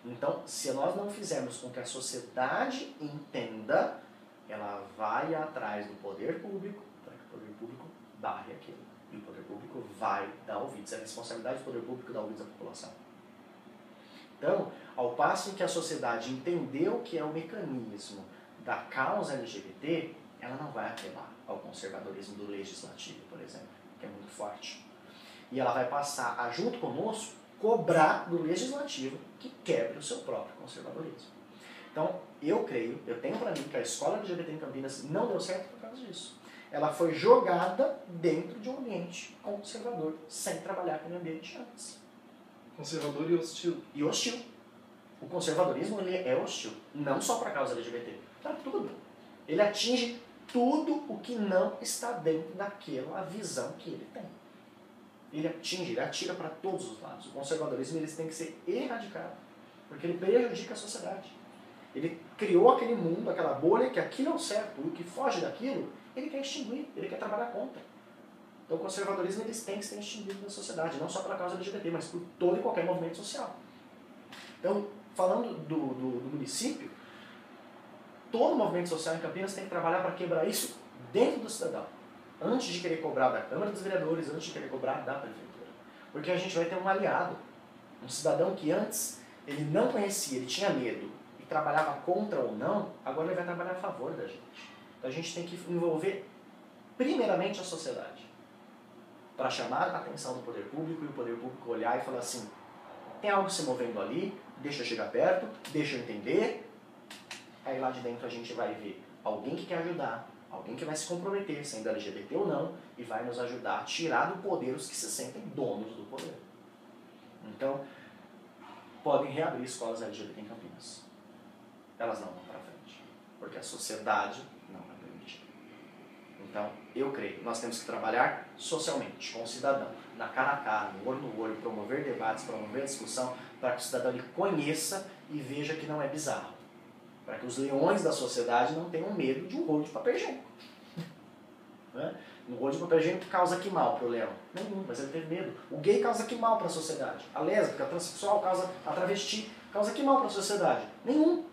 Speaker 2: Então, se nós não fizermos com que a sociedade entenda, ela vai atrás do poder público, para que o poder público barre aquilo. E o poder público vai dar ouvidos. É a responsabilidade do poder público dar ouvidos à população. Então, ao passo em que a sociedade entendeu que é o mecanismo da causa LGBT, ela não vai apelar ao conservadorismo do legislativo, por exemplo, que é muito forte. E ela vai passar a, junto conosco, cobrar do legislativo que quebre o seu próprio conservadorismo. Então, eu tenho para mim que a escola LGBT em Campinas não deu certo por causa disso. Ela foi jogada dentro de um ambiente conservador, sem trabalhar com o ambiente antes.
Speaker 1: Conservador e hostil.
Speaker 2: E hostil. O conservadorismo, ele é hostil, não só para a causa LGBT, para tudo. Ele atinge tudo o que não está dentro daquela visão que ele tem. Ele atira para todos os lados. O conservadorismo, ele tem que ser erradicado, porque ele prejudica a sociedade. Ele criou aquele mundo, aquela bolha, que aquilo é o certo, e o que foge daquilo, ele quer extinguir, ele quer trabalhar contra. Então o conservadorismo, ele tem que ser extinguido na sociedade, não só para a causa LGBT, mas por todo e qualquer movimento social. Então, falando do município, todo movimento social em Campinas tem que trabalhar para quebrar isso dentro do cidadão, antes de querer cobrar da Câmara dos Vereadores, antes de querer cobrar da Prefeitura. Porque a gente vai ter um aliado, um cidadão que antes ele não conhecia, ele tinha medo e trabalhava contra ou não, agora ele vai trabalhar a favor da gente. Então a gente tem que envolver primeiramente a sociedade, para chamar a atenção do poder público e o poder público olhar e falar assim, tem algo se movendo ali, deixa eu chegar perto, deixa eu entender. Aí lá de dentro a gente vai ver alguém que quer ajudar, alguém que vai se comprometer, sendo LGBT ou não, e vai nos ajudar a tirar do poder os que se sentem donos do poder. Então, podem reabrir escolas LGBT em Campinas. Elas não vão para frente, porque a sociedade não vai permitir. Então, eu creio, nós temos que trabalhar socialmente, com o cidadão, na cara a cara, no olho, promover debates, promover discussão, para que o cidadão ele conheça e veja que não é bizarro. Para que os leões da sociedade não tenham medo de um rolo de papel higiênico. Né? Um rolo de papel higiênico causa que mal para o leão? Nenhum, mas ele teve medo. O gay causa que mal para a sociedade? A lésbica, a transexual, causa, a travesti, causa que mal para a sociedade? Nenhum.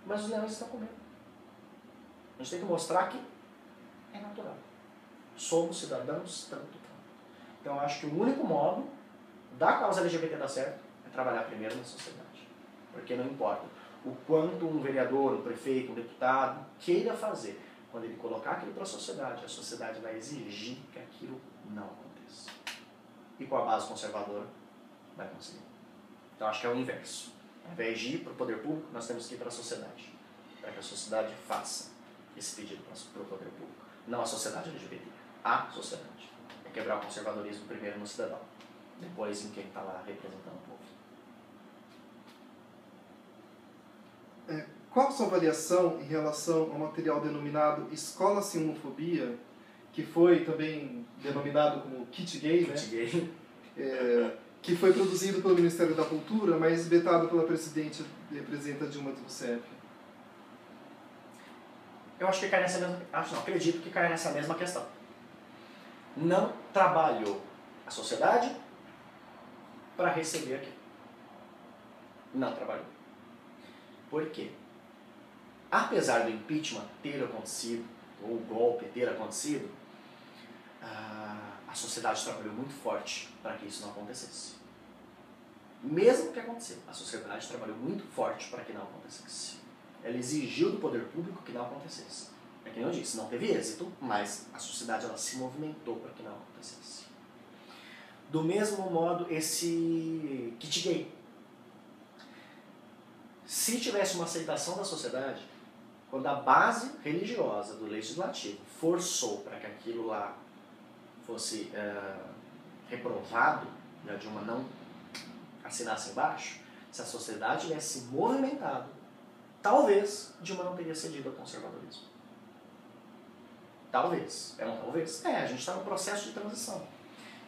Speaker 2: Mas os leões estão com medo. A gente tem que mostrar que é natural. Somos cidadãos tanto. Então eu acho que o único modo da causa LGBT dar certo é trabalhar primeiro na sociedade. Porque não importa o quanto um vereador, um prefeito, um deputado queira fazer, quando ele colocar aquilo para a sociedade vai exigir que aquilo não aconteça. E com a base conservadora, vai conseguir. Então acho que é o inverso. Ao invés de ir para o poder público, nós temos que ir para a sociedade. Para que a sociedade faça esse pedido para o poder público. Não a sociedade LGBT, a sociedade. É quebrar o conservadorismo primeiro no cidadão, depois em quem está lá representando o povo.
Speaker 1: Qual a sua avaliação em relação ao material denominado Escola Sem Homofobia, que foi também denominado como Kit Gay,
Speaker 2: Kit
Speaker 1: né?
Speaker 2: Gay.
Speaker 1: Que foi produzido pelo Ministério da Cultura, mas vetado pela presidente representa Dilma Rousseff?
Speaker 2: Eu acho que cai nessa mesma... acredito que cai nessa mesma questão. Não trabalhou a sociedade para receber aquilo. Não trabalhou. Por quê? Apesar do impeachment ter acontecido, ou o golpe ter acontecido, a sociedade trabalhou muito forte para que isso não acontecesse. Mesmo que aconteceu, a sociedade trabalhou muito forte para que não acontecesse. Ela exigiu do poder público que não acontecesse. É que nem eu disse, não teve êxito, mas a sociedade ela se movimentou para que não acontecesse. Do mesmo modo, esse kit gay. Se tivesse uma aceitação da sociedade, quando a base religiosa do legislativo forçou para que aquilo lá fosse reprovado, né, Dilma não assinasse embaixo, se a sociedade tivesse movimentado, talvez Dilma não teria cedido ao conservadorismo. Talvez. É um talvez? A gente está no processo de transição.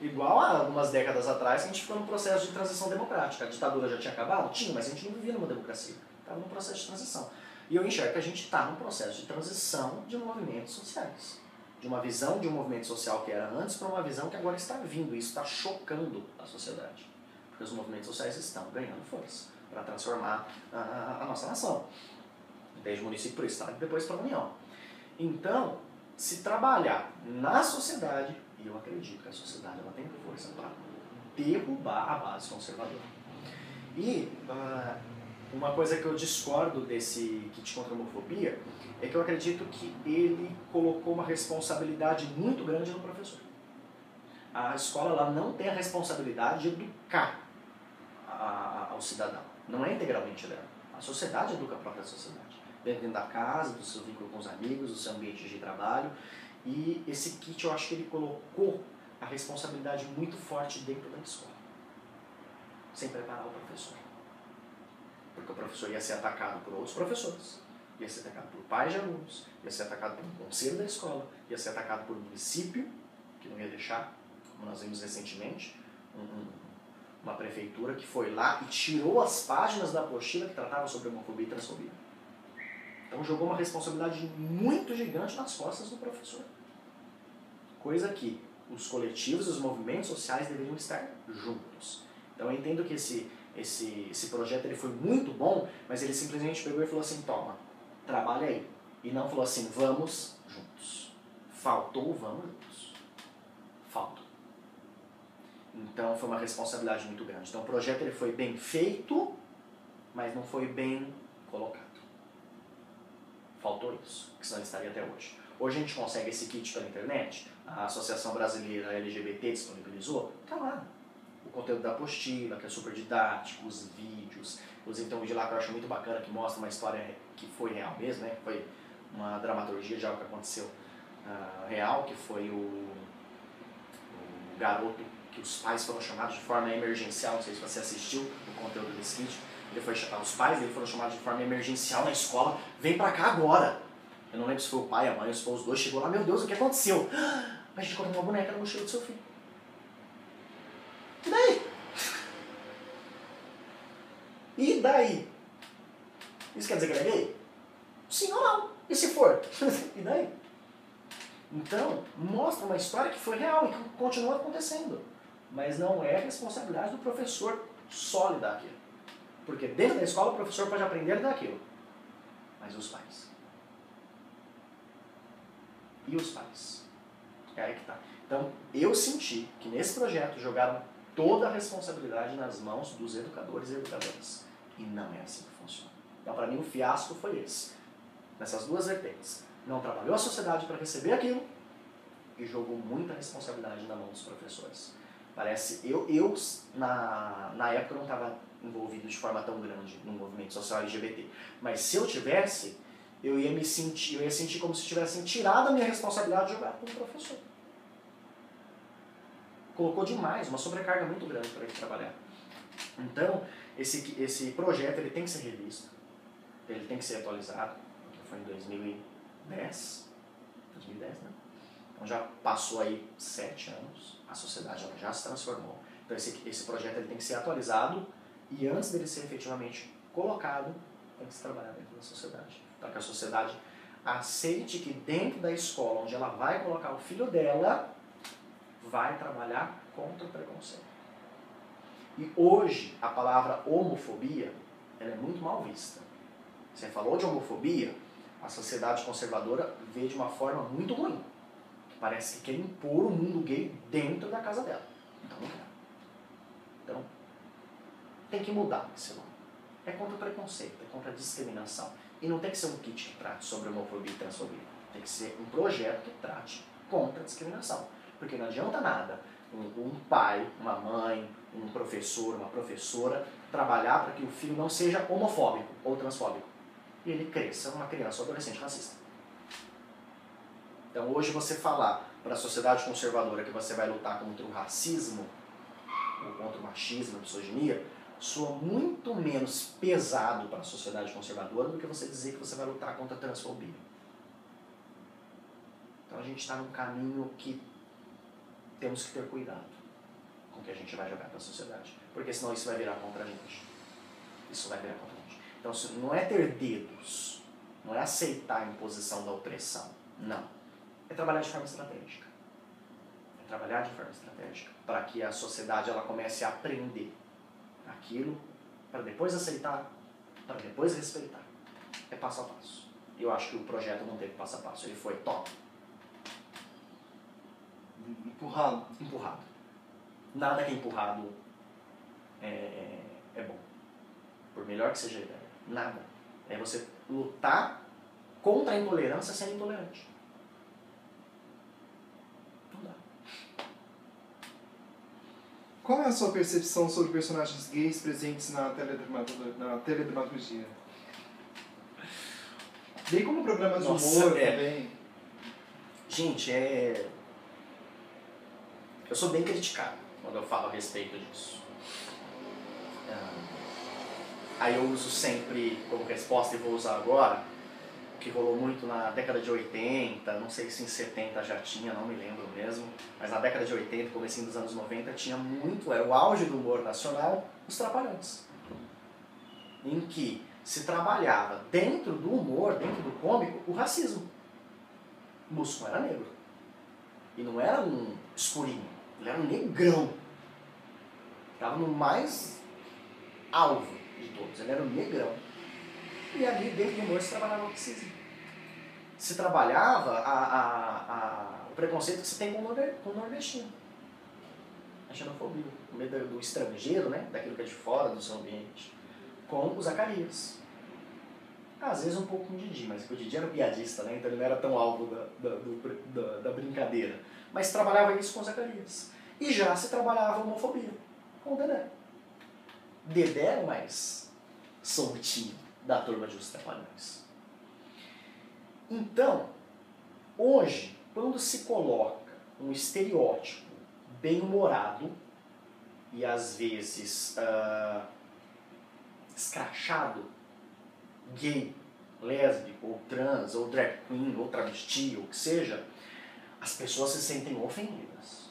Speaker 2: Igual há algumas décadas atrás, a gente ficou no processo de transição democrática. A ditadura já tinha acabado? Tinha, mas a gente não vivia numa democracia. Estava no processo de transição. E eu enxergo que a gente está no processo de transição de movimentos sociais. De uma visão de um movimento social que era antes para uma visão que agora está vindo. Isso está chocando a sociedade. Porque os movimentos sociais estão ganhando força para transformar a nossa nação. Desde o município para o estado e depois para a União. Então, se trabalhar na sociedade, e eu acredito que a sociedade ela tem força para derrubar a base conservadora. E uma coisa que eu discordo desse kit contra a homofobia é que eu acredito que ele colocou uma responsabilidade muito grande no professor. A escola ela não tem a responsabilidade de educar ao cidadão. Não é integralmente dela. A sociedade educa a própria sociedade. Dentro da casa, do seu vínculo com os amigos, do seu ambiente de trabalho. E esse kit eu acho que ele colocou a responsabilidade muito forte dentro da escola. Sem preparar o professor. Porque o professor ia ser atacado por outros professores, ia ser atacado por pais de alunos, ia ser atacado pelo conselho da escola, ia ser atacado por um município, que não ia deixar, como nós vimos recentemente, uma prefeitura que foi lá e tirou as páginas da apostila que tratava sobre homofobia e transfobia. Então jogou uma responsabilidade muito gigante nas costas do professor. Coisa que os coletivos e os movimentos sociais deveriam estar juntos. Então eu entendo que esse projeto ele foi muito bom, mas ele simplesmente pegou e falou assim, toma, trabalha aí. E não falou assim, vamos juntos. Faltou, vamos juntos. Faltou. Então foi uma responsabilidade muito grande. Então o projeto ele foi bem feito, mas não foi bem colocado. Faltou isso, porque senão ele estaria até hoje. Hoje a gente consegue esse kit pela internet, a Associação Brasileira LGBT disponibilizou, tá lá. O conteúdo da apostila, que é super didático, os vídeos. Inclusive tem um vídeo lá que eu acho muito bacana, que mostra uma história que foi real mesmo, né? Que foi uma dramaturgia de algo que aconteceu real, que foi o garoto que os pais foram chamados de forma emergencial, não sei se você assistiu o conteúdo desse vídeo, os pais dele foram chamados de forma emergencial na escola, vem pra cá agora. Eu não lembro se foi o pai, a mãe, ou se foi os dois, chegou lá, meu Deus, o que aconteceu? A gente colocou uma boneca na mochila do seu filho. E daí? E daí? Isso quer dizer que ele é gay? Sim ou não? E se for? E daí? Então, mostra uma história que foi real e que continua acontecendo. Mas não é responsabilidade do professor só lidar aquilo. Porque dentro da escola o professor pode aprender a lidar aquilo. Mas os pais? E os pais? É aí que tá. Então, eu senti que nesse projeto jogaram toda a responsabilidade nas mãos dos educadores e educadoras. E não é assim que funciona. Então, para mim, o fiasco foi esse. Nessas duas vertentes. Não trabalhou a sociedade para receber aquilo e jogou muita responsabilidade na mão dos professores. Parece, na época eu não estava envolvido de forma tão grande no movimento social LGBT, mas se eu tivesse, eu ia sentir como se tivessem tirado a minha responsabilidade e jogado para o professor. Colocou demais, uma sobrecarga muito grande para ele trabalhar. Então, esse projeto ele tem que ser revisto, ele tem que ser atualizado, porque foi em 2010, né? Então já passou aí 7 anos, a sociedade já se transformou. Então esse projeto ele tem que ser atualizado e antes dele ser efetivamente colocado, tem que se trabalhar dentro da sociedade. Para que a sociedade aceite que dentro da escola onde ela vai colocar o filho dela, vai trabalhar contra o preconceito. E hoje a palavra homofobia ela é muito mal vista. Você falou de homofobia, a sociedade conservadora vê de uma forma muito ruim. Parece que quer impor o mundo gay dentro da casa dela. Então não quer. Então, tem que mudar esse nome. É contra o preconceito, é contra a discriminação. E não tem que ser um kit que trate sobre homofobia e transfobia. Tem que ser um projeto que trate contra a discriminação. Porque não adianta nada um pai, uma mãe, um professor, uma professora trabalhar para que o filho não seja homofóbico ou transfóbico. E ele cresça uma criança ou adolescente racista. Então hoje você falar para a sociedade conservadora que você vai lutar contra o racismo, ou contra o machismo, a misoginia, soa muito menos pesado para a sociedade conservadora do que você dizer que você vai lutar contra a transfobia. Então a gente está num caminho que temos que ter cuidado com o que a gente vai jogar para a sociedade, porque senão isso vai virar contra a gente. Isso vai virar contra a gente. Então não é ter dedos, não é aceitar a imposição da opressão, não. É trabalhar de forma estratégica. É trabalhar de forma estratégica para que a sociedade ela comece a aprender aquilo, para depois aceitar, para depois respeitar. É passo a passo. Eu acho que o projeto não teve passo a passo, ele foi top.
Speaker 1: Empurrado.
Speaker 2: Empurrado. Nada que é empurrado é bom. Por melhor que seja a ideia. Nada. É você lutar contra a intolerância sendo intolerante.
Speaker 1: Qual é a sua percepção sobre personagens gays presentes na teledramaturgia? Bem como programas de humor também.
Speaker 2: Gente, eu sou bem criticado quando eu falo a respeito disso. Aí eu uso sempre como resposta, e vou usar agora, que rolou muito na década de 80, não sei se em 70 já tinha, não me lembro mesmo, mas na década de 80, comecinho dos anos 90, tinha muito, era o auge do humor nacional, os Trapalhões. Em que se trabalhava dentro do humor, dentro do cômico, o racismo. O Mussum era negro. E não era um escurinho, ele era um negrão. Estava no mais alvo de todos, ele era um negrão. E ali dentro do humor se trabalhava o racismo. Se trabalhava o preconceito que se tem com o nordestino. A xenofobia, o medo do estrangeiro, né? Daquilo que é de fora do seu ambiente. Com o Zacarias. Às vezes um pouco com o Didi, mas o Didi era um piadista, né? Então ele não era tão alvo da brincadeira. Mas trabalhava isso com o Zacarias. E já se trabalhava a homofobia com o Dedé. Dedé era o mais soltinho da turma de Os Trapalhões. Então, hoje, quando se coloca um estereótipo bem-humorado e às vezes escrachado, gay, lésbico, ou trans, ou drag queen, ou travesti, ou o que seja, as pessoas se sentem ofendidas.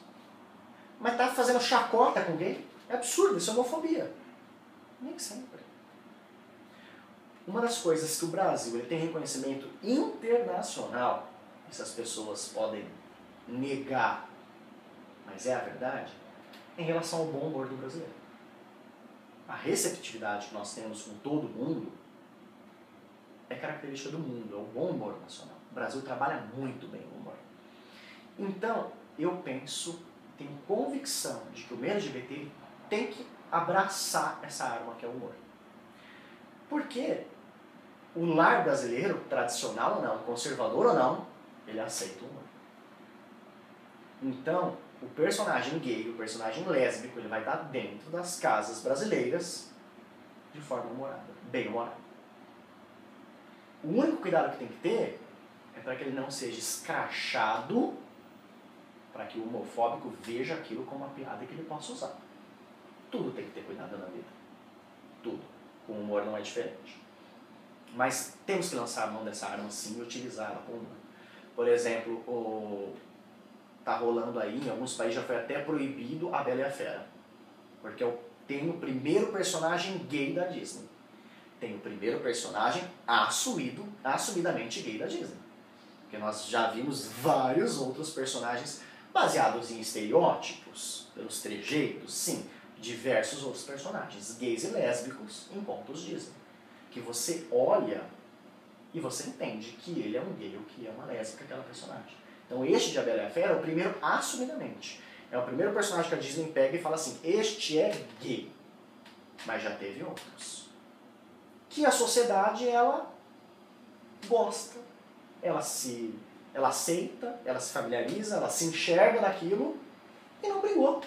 Speaker 2: Mas tá fazendo chacota com gay? É absurdo, isso é homofobia. Nem sempre. Uma das coisas que o Brasil ele tem reconhecimento internacional, essas pessoas podem negar, mas é a verdade, em relação ao bom humor do brasileiro. A receptividade que nós temos com todo mundo é característica do mundo, é o bom humor nacional. O Brasil trabalha muito bem o humor. Então, eu penso, tenho convicção de que o meio LGBT tem que abraçar essa arma que é o humor. Porque o lar brasileiro, tradicional ou não, conservador ou não, ele aceita o humor. Então, o personagem gay, o personagem lésbico, ele vai estar dentro das casas brasileiras de forma humorada, bem humorada. O único cuidado que tem que ter é para que ele não seja escrachado, para que o homofóbico veja aquilo como uma piada que ele possa usar. Tudo tem que ter cuidado na vida. Tudo. Com o humor não é diferente. Mas temos que lançar a mão dessa arma sim e utilizar ela com humor. Por exemplo, tá rolando aí, em alguns países já foi até proibido a Bela e a Fera. Porque tem o primeiro personagem gay da Disney. Tem o primeiro personagem assumidamente gay da Disney. Porque nós já vimos vários outros personagens baseados em estereótipos, pelos trejeitos, sim, diversos outros personagens, gays e lésbicos, em contos Disney. Que você olha e você entende que ele é um gay ou que é uma lésbica, aquela personagem. Então este de A Bela e a Fera é o primeiro assumidamente. É o primeiro personagem que a Disney pega e fala assim, este é gay. Mas já teve outros. Que a sociedade, ela gosta, ela aceita, ela se familiariza, ela se enxerga naquilo e não brigou.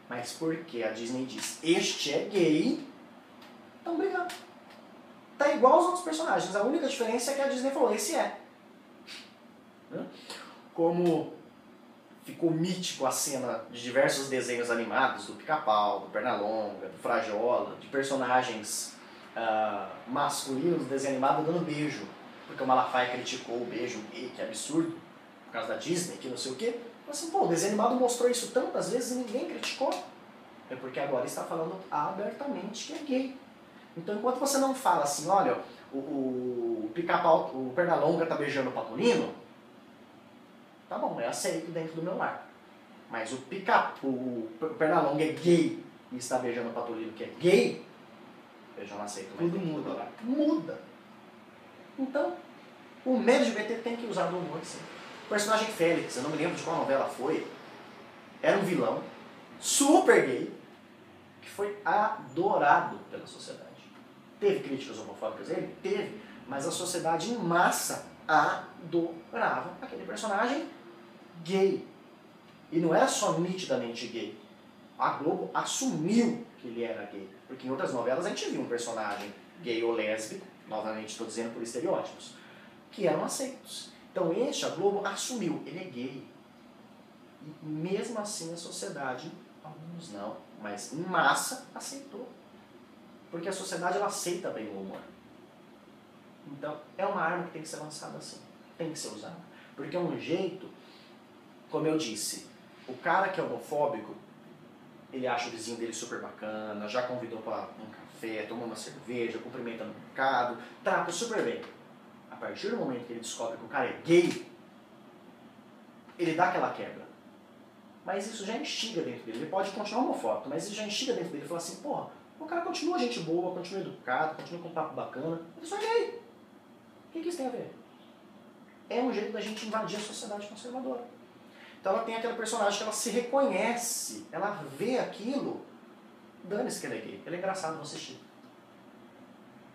Speaker 2: Mas porque a Disney diz, este é gay, estão brigando. Tá igual aos outros personagens, a única diferença é que a Disney falou, esse é. Como ficou mítico a cena de diversos desenhos animados, do Pica-Pau, do Pernalonga, do Frajola, de personagens masculinos do desenho animado dando beijo, porque o Malafaia criticou o beijo gay, que é absurdo, por causa da Disney, que não sei o quê. Mas assim, pô, o desenho animado mostrou isso tantas vezes e ninguém criticou. É porque agora está falando abertamente que é gay. Então, enquanto você não fala assim, olha, o Pica-Pau, o Pernalonga tá beijando o Patolino, tá bom, eu aceito dentro do meu lar. Mas o Pernalonga é gay e está beijando o Patolino que é gay, eu já não aceito mais.
Speaker 1: Tudo muda.
Speaker 2: Muda. Então, o meio LGBT tem que usar do humor, sim. O personagem Félix, eu não me lembro de qual novela foi, era um vilão super gay que foi adorado pela sociedade. Teve críticas homofóbicas dele? Teve. Mas a sociedade em massa adorava aquele personagem gay. E não era só nitidamente gay. A Globo assumiu que ele era gay. Porque em outras novelas a gente viu um personagem gay ou lésbico, novamente estou dizendo por estereótipos, que eram aceitos. Então este, a Globo assumiu, ele é gay. E mesmo assim a sociedade, alguns não, mas em massa aceitou. Porque a sociedade ela aceita bem o humor. Então é uma arma que tem que ser lançada assim, tem que ser usada. Porque é um jeito, como eu disse, o cara que é homofóbico, ele acha o vizinho dele super bacana, já convidou para um café, tomou uma cerveja, cumprimenta no mercado, trata super bem. A partir do momento que ele descobre que o cara é gay, ele dá aquela quebra. Mas isso já instiga dentro dele. Ele pode continuar homofóbico, mas isso já instiga dentro dele. Ele fala assim, porra, o cara continua gente boa, continua educado, continua com um papo bacana, ele só é gay. O que isso tem a ver? É um jeito da gente invadir a sociedade conservadora. Então ela tem aquela personagem que ela se reconhece, ela vê aquilo, dane-se que ele é gay. Ele é engraçado, vou assistir.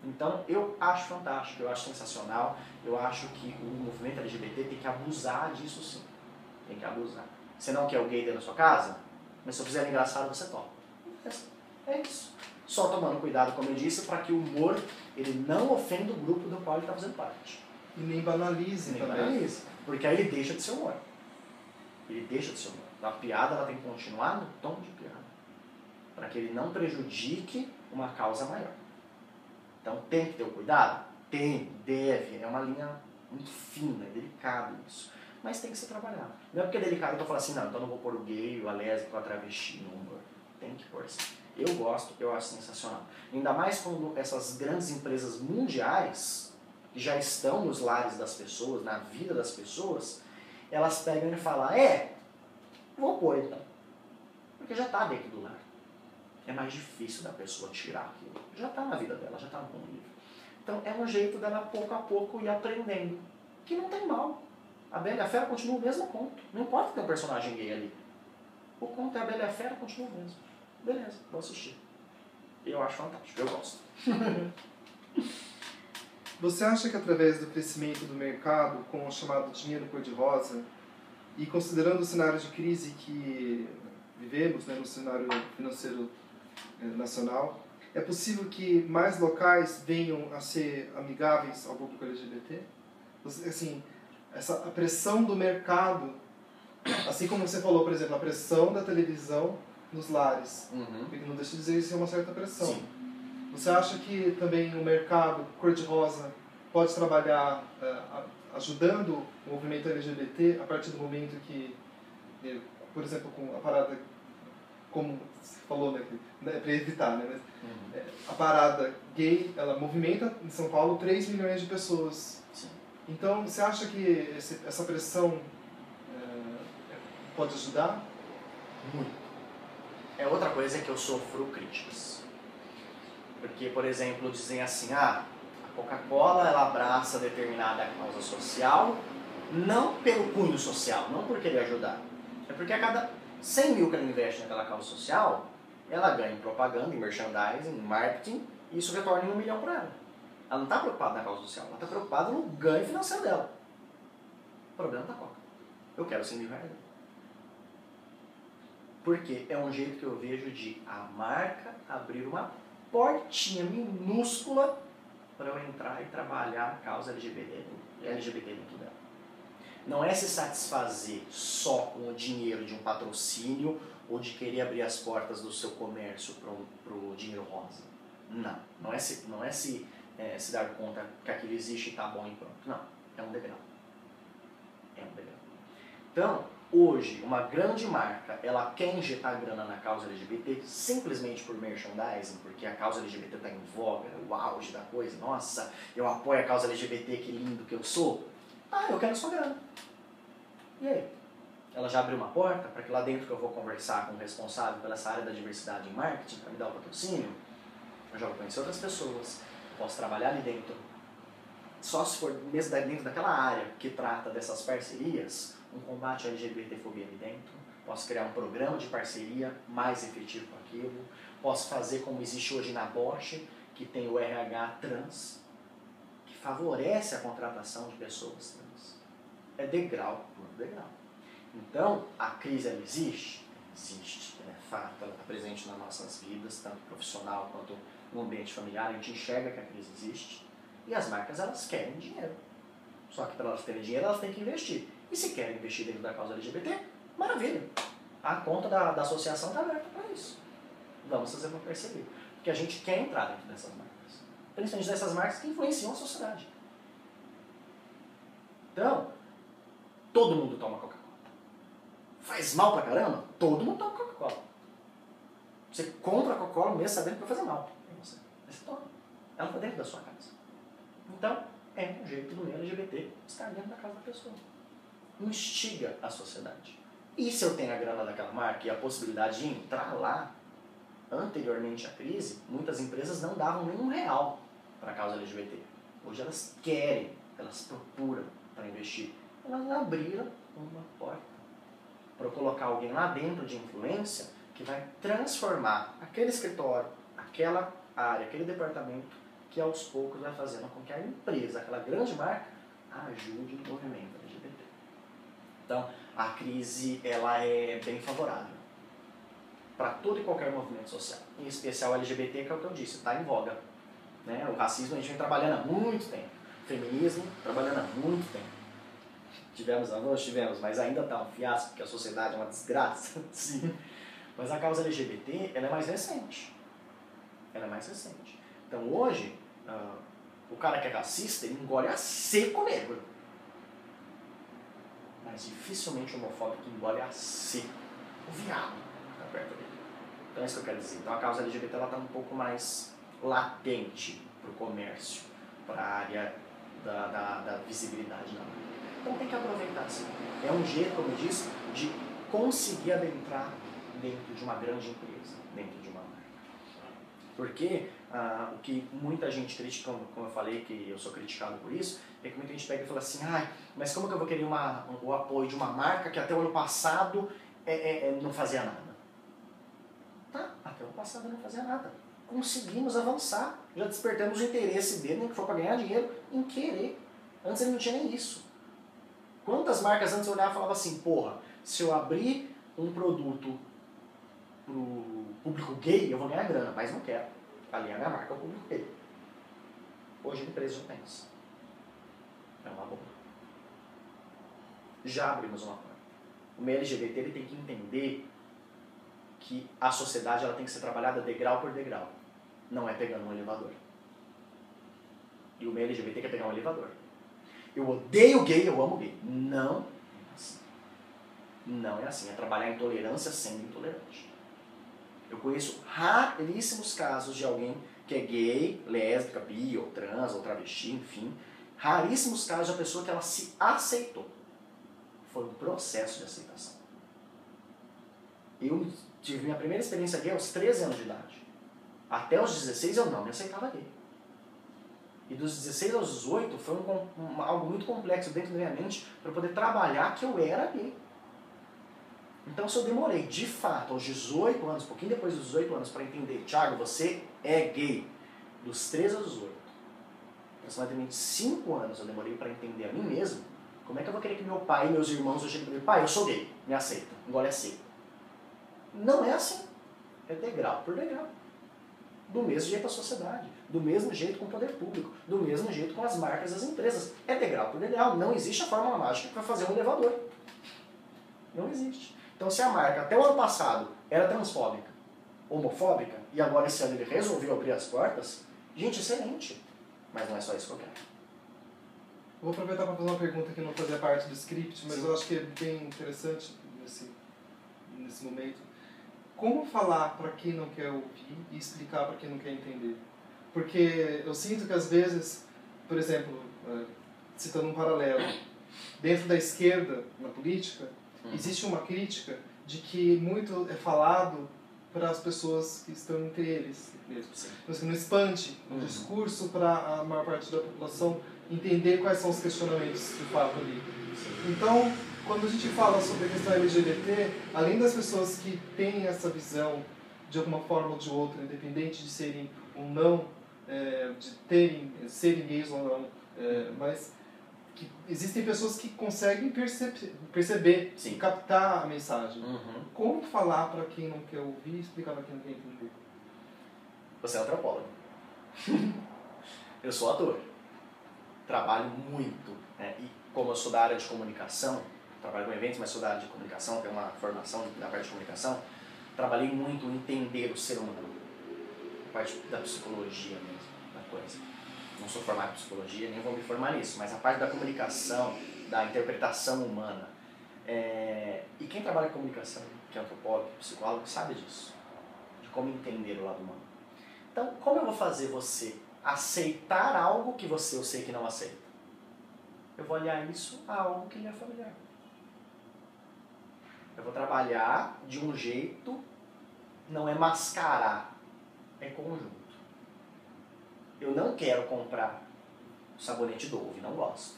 Speaker 2: Então, eu acho fantástico, eu acho sensacional, eu acho que o movimento LGBT tem que abusar disso sim. Tem que abusar. Você não quer o gay dentro da sua casa? Mas se eu fizer engraçado, você topa. É isso. Só tomando cuidado, como eu disse, para que o humor ele não ofenda o grupo do qual ele está fazendo parte.
Speaker 1: E nem banalize
Speaker 2: Nem
Speaker 1: também.
Speaker 2: banalize. Porque aí ele deixa de ser humor. Ele deixa de ser humor. A piada ela tem que continuar no tom de piada. Para que ele não prejudique uma causa maior. Então tem que ter o cuidado? Tem, deve. É uma linha muito fina, é delicado isso. Mas tem que ser trabalhado. Não é porque é delicado que eu falo assim, não, então não vou pôr o gay, o lésbico, a travesti no humor. Tem que pôr sim. Eu gosto, eu acho sensacional. Ainda mais quando essas grandes empresas mundiais, que já estão nos lares das pessoas, na vida das pessoas, elas pegam e falam, vou pôr então. Porque já está dentro do lar. É mais difícil da pessoa tirar aquilo. Já está na vida dela, já está no convívio. Então é um jeito dela pouco a pouco ir aprendendo. Que não tem mal. A Bela e a Fera continua o mesmo conto. Não importa ter um personagem gay ali. O conto é a Bela e a Fera, continua o mesmo. Beleza, vou assistir. Eu acho fantástico, eu gosto.
Speaker 1: Você acha que através do crescimento do mercado com o chamado dinheiro cor-de-rosa e considerando o cenário de crise que vivemos, né, no cenário financeiro nacional, é possível que mais locais venham a ser amigáveis ao público LGBT? Assim, a pressão do mercado, assim como você falou, por exemplo, a pressão da televisão nos lares, porque não deixa de dizer isso é uma certa pressão.
Speaker 2: Sim.
Speaker 1: Você acha que também o mercado cor-de-rosa pode trabalhar ajudando o movimento LGBT a partir do momento que, por exemplo, com a parada, como você falou, né, para evitar, né, mas, a parada gay, ela movimenta em São Paulo 3 milhões de pessoas.
Speaker 2: Sim.
Speaker 1: Então, você acha que essa pressão pode ajudar?
Speaker 2: Muito. É outra coisa que eu sofro críticas. Porque, por exemplo, dizem assim, a Coca-Cola ela abraça determinada causa social, não pelo cunho social, não por querer ajudar. É porque a cada 100 mil que ela investe naquela causa social, ela ganha em propaganda, em merchandising, em marketing, e isso retorna em 1 milhão para ela. Ela não está preocupada na causa social, ela está preocupada no ganho financeiro dela. O problema da Coca. Eu quero 100 mil reais. Porque é um jeito que eu vejo de a marca abrir uma portinha minúscula para eu entrar e trabalhar a causa LGBT dentro dela. Não é se satisfazer só com o dinheiro de um patrocínio ou de querer abrir as portas do seu comércio para o dinheiro rosa. Não é se dar conta que aquilo existe e está bom e pronto. Não, é um degrau. É um degrau. Então, hoje, uma grande marca, ela quer injetar grana na causa LGBT simplesmente por merchandising, porque a causa LGBT está em voga, é o auge da coisa. Nossa, eu apoio a causa LGBT, que lindo que eu sou. Eu quero sua grana. E aí? Ela já abriu uma porta para que lá dentro que eu vou conversar com o responsável pela essa área da diversidade em marketing, para me dar o patrocínio, eu já vou conhecer outras pessoas, posso trabalhar ali dentro. Só se for mesmo dentro daquela área que trata dessas parcerias, um combate à LGBTfobia ali dentro, posso criar um programa de parceria mais efetivo com aquilo, posso fazer como existe hoje na Bosch, que tem o RH trans, que favorece a contratação de pessoas trans. É degrau por degrau. Então, a crise ela existe, é fato, ela está presente nas nossas vidas, tanto profissional quanto no ambiente familiar, a gente enxerga que a crise existe, e as marcas elas querem dinheiro. Só que para elas terem dinheiro, elas têm que investir. E se querem investir dentro da causa LGBT, maravilha. A conta da associação está aberta para isso. Vamos fazer uma parceria. Porque a gente quer entrar dentro dessas marcas. Principalmente dessas marcas que influenciam a sociedade. Então, todo mundo toma Coca-Cola. Faz mal pra caramba? Todo mundo toma Coca-Cola. Você compra a Coca-Cola mesmo sabendo que vai fazer mal. Mas você toma. Ela está dentro da sua casa. Então, é um jeito do meio LGBT estar dentro da casa da pessoa. Instiga a sociedade. E se eu tenho a grana daquela marca e a possibilidade de entrar lá, anteriormente à crise, muitas empresas não davam nenhum real para a causa LGBT. Hoje elas querem, elas procuram para investir. Elas abriram uma porta para colocar alguém lá dentro de influência que vai transformar aquele escritório, aquela área, aquele departamento que aos poucos vai fazendo com que a empresa, aquela grande marca, ajude o movimento LGBT. Então, a crise ela é bem favorável para todo e qualquer movimento social, em especial LGBT, que é o que eu disse, está em voga. Né? O racismo a gente vem trabalhando há muito tempo, o feminismo trabalhando há muito tempo. Tivemos avanços, mas ainda está um fiasco, porque a sociedade é uma desgraça. Sim. Mas a causa LGBT ela é mais recente. Ela é mais recente. Então hoje, o cara que é racista, ele engole a seco negro. Mas dificilmente o homofóbico engole a seco o viado que está perto dele. Então é isso que eu quero dizer. Então a causa LGBT está um pouco mais latente para o comércio, para a área da visibilidade da marca. Então tem que aproveitar assim. É um jeito, como eu disse, de conseguir adentrar dentro de uma grande empresa, dentro de uma marca. Porque o que muita gente critica, como eu falei, que eu sou criticado por isso, é que muita gente pega e fala assim, mas como que eu vou querer o apoio de uma marca que até o ano passado não fazia nada? Tá, até o ano passado não fazia nada. Conseguimos avançar, já despertamos o interesse dele, nem que for para ganhar dinheiro, em querer. Antes ele não tinha nem isso. Quantas marcas antes eu olhava e falava assim, porra, se eu abrir um produto pro público gay, eu vou ganhar grana, mas não quero. Ali a minha marca é o público gay. Hoje a empresa já pensa. É uma boa. Já abrimos uma porta. O meio LGBT ele tem que entender que a sociedade ela tem que ser trabalhada degrau por degrau. Não é pegando um elevador. E o meio LGBT quer pegar um elevador. Eu odeio gay, eu amo gay. Não é assim. Não é assim. É trabalhar a intolerância sendo intolerante. Eu conheço raríssimos casos de alguém que é gay, lésbica, bi, ou trans, ou travesti, enfim. Raríssimos casos de pessoa que ela se aceitou. Foi um processo de aceitação. Eu tive minha primeira experiência gay aos 13 anos de idade. Até os 16 eu não me aceitava gay. E dos 16 aos 18 foi algo muito complexo dentro da minha mente para poder trabalhar que eu era gay. Então se eu demorei, de fato, aos 18 anos, um pouquinho depois dos 18 anos, para entender, Thiago, você é gay, dos 13 aos 18, aproximadamente 5 anos eu demorei para entender a mim mesmo, como é que eu vou querer que meu pai e meus irmãos eu cheguem para mim, pai, eu sou gay, me aceita, engole a seco. Não é assim. É degrau por degrau. Do mesmo jeito a sociedade, do mesmo jeito com o poder público, do mesmo jeito com as marcas e as empresas. É degrau por degrau. Não existe a fórmula mágica que vai fazer um elevador. Não existe. Então se a marca até o ano passado era transfóbica, homofóbica, e agora esse ano ele resolveu abrir as portas, gente, excelente. Mas não é só isso que eu quero.
Speaker 1: Vou aproveitar para fazer uma pergunta que não fazia parte do script, mas
Speaker 2: Sim.
Speaker 1: eu acho que é bem interessante nesse momento. Como falar para quem não quer ouvir e explicar para quem não quer entender? Porque eu sinto que às vezes, por exemplo, citando um paralelo, dentro da esquerda, na política, existe uma crítica de que muito é falado para as pessoas que estão entre eles. Mas que não expande o discurso para a maior parte da população entender quais são os questionamentos de fato ali. Então, quando a gente fala sobre a questão LGBT, além das pessoas que têm essa visão de alguma forma ou de outra, independente de serem ou não, de serem gays ou não, mas que existem pessoas que conseguem perceber e captar a mensagem. Como falar para quem não quer ouvir e explicar para quem não quer entender?
Speaker 2: Você é antropólogo. Eu sou ator. Trabalho muito. E como eu sou da área de comunicação, trabalho com eventos, mas sou da área de comunicação, tenho uma formação na parte de comunicação, trabalhei muito em entender o ser humano. A parte da psicologia mesmo, da coisa. Não sou formado em psicologia, nem vou me formar nisso, mas a parte da comunicação, da interpretação humana. E quem trabalha com comunicação, que é antropólogo, psicólogo, sabe disso. De como entender o lado humano. Então, como eu vou fazer você aceitar algo que eu sei que não aceita? Eu vou olhar isso a algo que lhe é familiar. Eu vou trabalhar de um jeito, não é mascarar, é conjunto. Eu não quero comprar sabonete Dove, não gosto.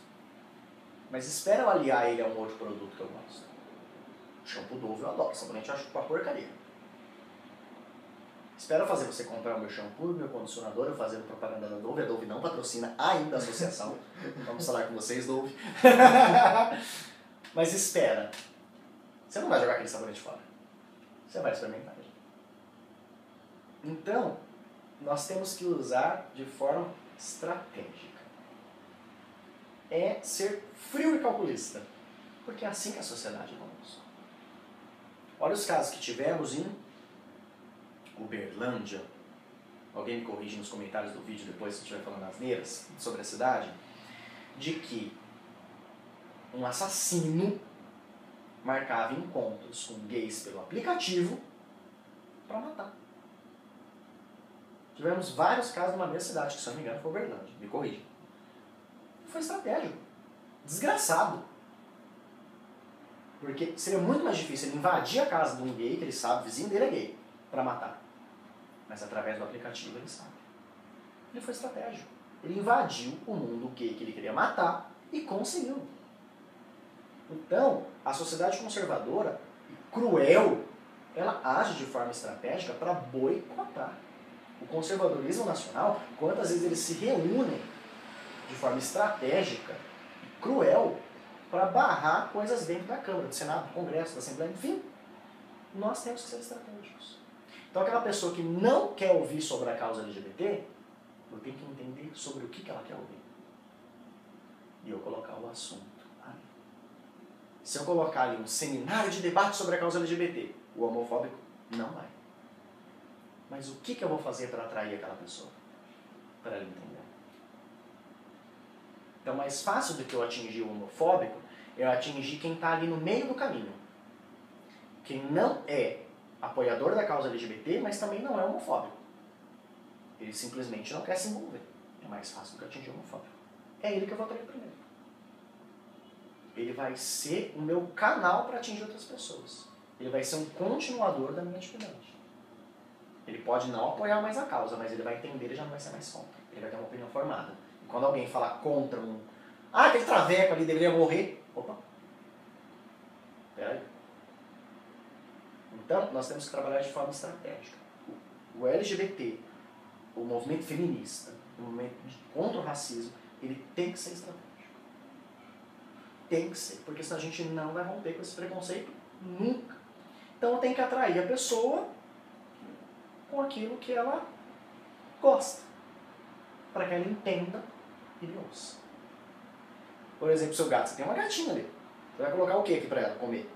Speaker 2: Mas espera eu aliar ele a um outro produto que eu gosto. Shampoo Dove eu adoro, sabonete eu acho uma porcaria. Espero fazer você comprar o meu shampoo, o meu condicionador, eu fazendo propaganda da Dove. A Dove não patrocina ainda a associação. Vamos falar com vocês, Dove. Mas espera. Você não vai jogar aquele sabonete fora. Você vai experimentar. Então, nós temos que usar de forma estratégica. É ser frio e calculista. Porque é assim que a sociedade evolui. Olha os casos que tivemos em Uberlândia. Alguém me corrige nos comentários do vídeo depois se estiver falando asneiras sobre a cidade. De que um assassino marcava encontros com gays pelo aplicativo para matar. Tivemos vários casos numa mesma cidade, que se eu não me engano foi Uberlândia. Me corrija. Foi estratégico. Desgraçado. Porque seria muito mais difícil ele invadir a casa de um gay, que ele sabe, o vizinho dele é gay, para matar. Mas através do aplicativo ele sabe. Ele foi estratégico. Ele invadiu o mundo gay que ele queria matar e conseguiu. Então, a sociedade conservadora, cruel, ela age de forma estratégica para boicotar. O conservadorismo nacional, quantas vezes eles se reúnem de forma estratégica, cruel, para barrar coisas dentro da Câmara, do Senado, do Congresso, da Assembleia, enfim. Nós temos que ser estratégicos. Então aquela pessoa que não quer ouvir sobre a causa LGBT, eu tenho que entender sobre o que ela quer ouvir. E eu colocar o assunto ali. Se eu colocar ali um seminário de debate sobre a causa LGBT, o homofóbico não vai. Mas o que eu vou fazer para atrair aquela pessoa? Para ela entender. Então, mais fácil do que eu atingir o homofóbico, eu atingir quem está ali no meio do caminho. Quem não é apoiador da causa LGBT, mas também não é homofóbico. Ele simplesmente não quer se envolver. É mais fácil do que atingir o homofóbico. É ele que eu vou atrair primeiro. Ele vai ser o meu canal para atingir outras pessoas. Ele vai ser um continuador da minha atividade. Ele pode não apoiar mais a causa, mas ele vai entender e já não vai ser mais contra. Ele vai ter uma opinião formada. E quando alguém falar contra um... Ah, aquele traveco ali deveria morrer. Opa. Peraí. Então, nós temos que trabalhar de forma estratégica. O LGBT, o movimento feminista, o movimento contra o racismo, ele tem que ser estratégico. Tem que ser, porque senão a gente não vai romper com esse preconceito nunca. Então, tem que atrair a pessoa com aquilo que ela gosta, para que ela entenda e lhe ouça. Por exemplo, seu gato, você tem uma gatinha ali. Você vai colocar o que aqui para ela comer?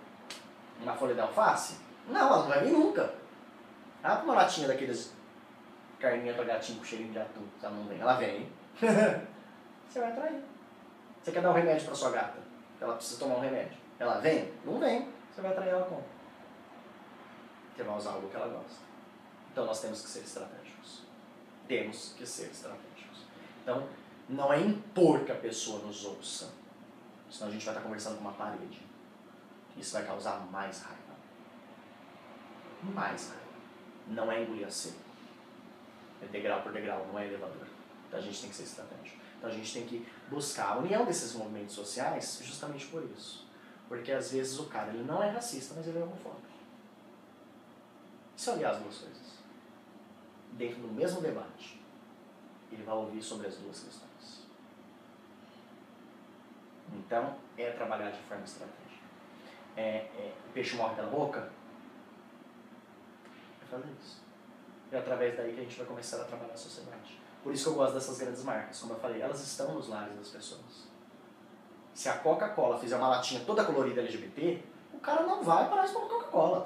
Speaker 2: Uma folha de alface? Não, ela não vai vir nunca. Ah, uma latinha daqueles carninha para gatinho com cheirinho de atum, ela não vem. Ela vem. Você vai atrair. Você quer dar um remédio para sua gata? Ela precisa tomar um remédio. Ela vem? Não vem. Você vai atrair ela como? Você vai usar algo que ela gosta. Então nós temos que ser estratégicos. Temos que ser estratégicos. Então, não é impor que a pessoa nos ouça. Senão a gente vai estar conversando com uma parede. Isso vai causar mais raiva. Mais raiva. Não é engolir a seco. É degrau por degrau, não é elevador. Então a gente tem que ser estratégico. Então a gente tem que buscar a união desses movimentos sociais justamente por isso. Porque às vezes o cara ele não é racista, mas ele é homofóbico. Se eu olhar as duas coisas dentro do mesmo debate, ele vai ouvir sobre as duas questões. Então, é trabalhar de forma estratégica. O peixe morre pela boca? É fazer isso. É através daí que a gente vai começar a trabalhar a sociedade. Por isso que eu gosto dessas grandes marcas. Como eu falei, elas estão nos lares das pessoas. Se a Coca-Cola fizer uma latinha toda colorida LGBT, o cara não vai parar de tomar Coca-Cola.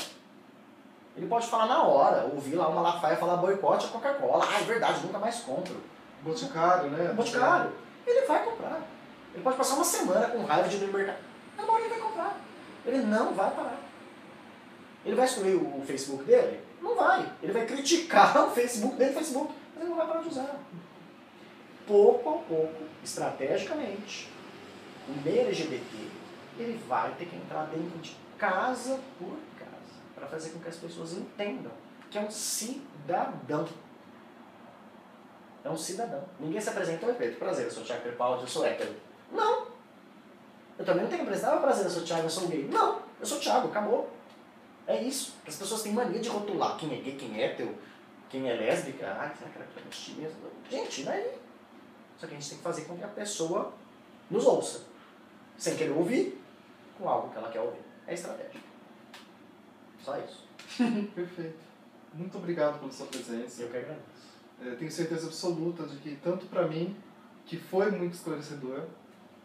Speaker 2: Ele pode falar na hora, ouvir lá uma Malafaia falar boicote a Coca-Cola. Ah, é verdade, nunca mais compro.
Speaker 1: Boticário, né?
Speaker 2: Boticário. Ele vai comprar. Ele pode passar uma semana com raiva de ir no mercado. Na hora ele vai comprar. Ele não vai parar. Ele vai excluir o Facebook dele? Não vai. Ele vai criticar o Facebook dele, mas ele não vai parar de usar. Pouco a pouco, estrategicamente, o meio LGBT, ele vai ter que entrar dentro de casa por casa, para fazer com que as pessoas entendam que é um cidadão. É um cidadão. Ninguém se apresenta, oi Pedro, prazer, eu sou o Thiago Crepaldi, eu sou hétero. Não. Eu também não tenho que apresentar, prazer, eu sou o Thiago, eu sou gay. Não, eu sou o Thiago, acabou. É isso. As pessoas têm mania de rotular quem é gay, quem é hétero. quem é lésbica, será que ela é travesti mesmo? Gente, não é aí. Só que a gente tem que fazer com que a pessoa nos ouça, sem querer ouvir, com algo que ela quer ouvir. É estratégia. Só isso.
Speaker 1: Perfeito. Muito obrigado pela sua presença.
Speaker 2: Eu que agradeço.
Speaker 1: Tenho certeza absoluta de que, tanto para mim, que foi muito esclarecedor,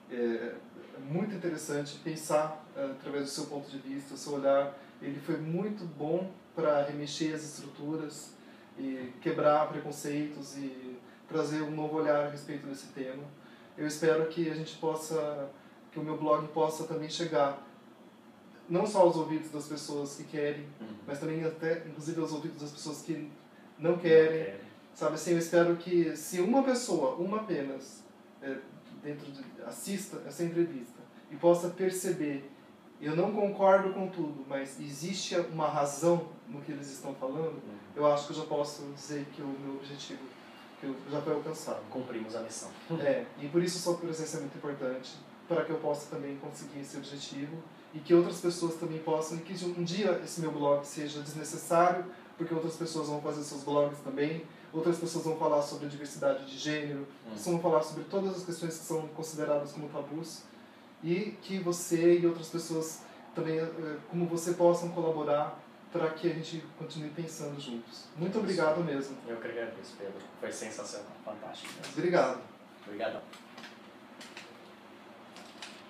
Speaker 1: é muito interessante pensar através do seu ponto de vista, o seu olhar, ele foi muito bom para remexer as estruturas e quebrar preconceitos e trazer um novo olhar a respeito desse tema. Eu espero que a gente possa, que o meu blog possa também chegar não só aos ouvidos das pessoas que querem, mas também até, inclusive, aos ouvidos das pessoas que não querem. Sabe assim, eu espero que se uma pessoa, uma apenas, assista essa entrevista e possa perceber, eu não concordo com tudo, mas existe uma razão no que eles estão falando, eu acho que eu já posso dizer que o meu objetivo que já foi alcançado.
Speaker 2: Cumprimos a missão.
Speaker 1: E por isso sua presença é muito importante, para que eu possa também conseguir esse objetivo e que outras pessoas também possam, e que um dia esse meu blog seja desnecessário, porque outras pessoas vão fazer seus blogs também, outras pessoas vão falar sobre a diversidade de gênero, vão falar sobre todas as questões que são consideradas como tabus, e que você e outras pessoas também, como você, possam colaborar para que a gente continue pensando juntos. Muito obrigado mesmo.
Speaker 2: Eu que agradeço, Pedro. Foi sensacional, fantástico.
Speaker 1: Obrigado.
Speaker 2: Obrigadão.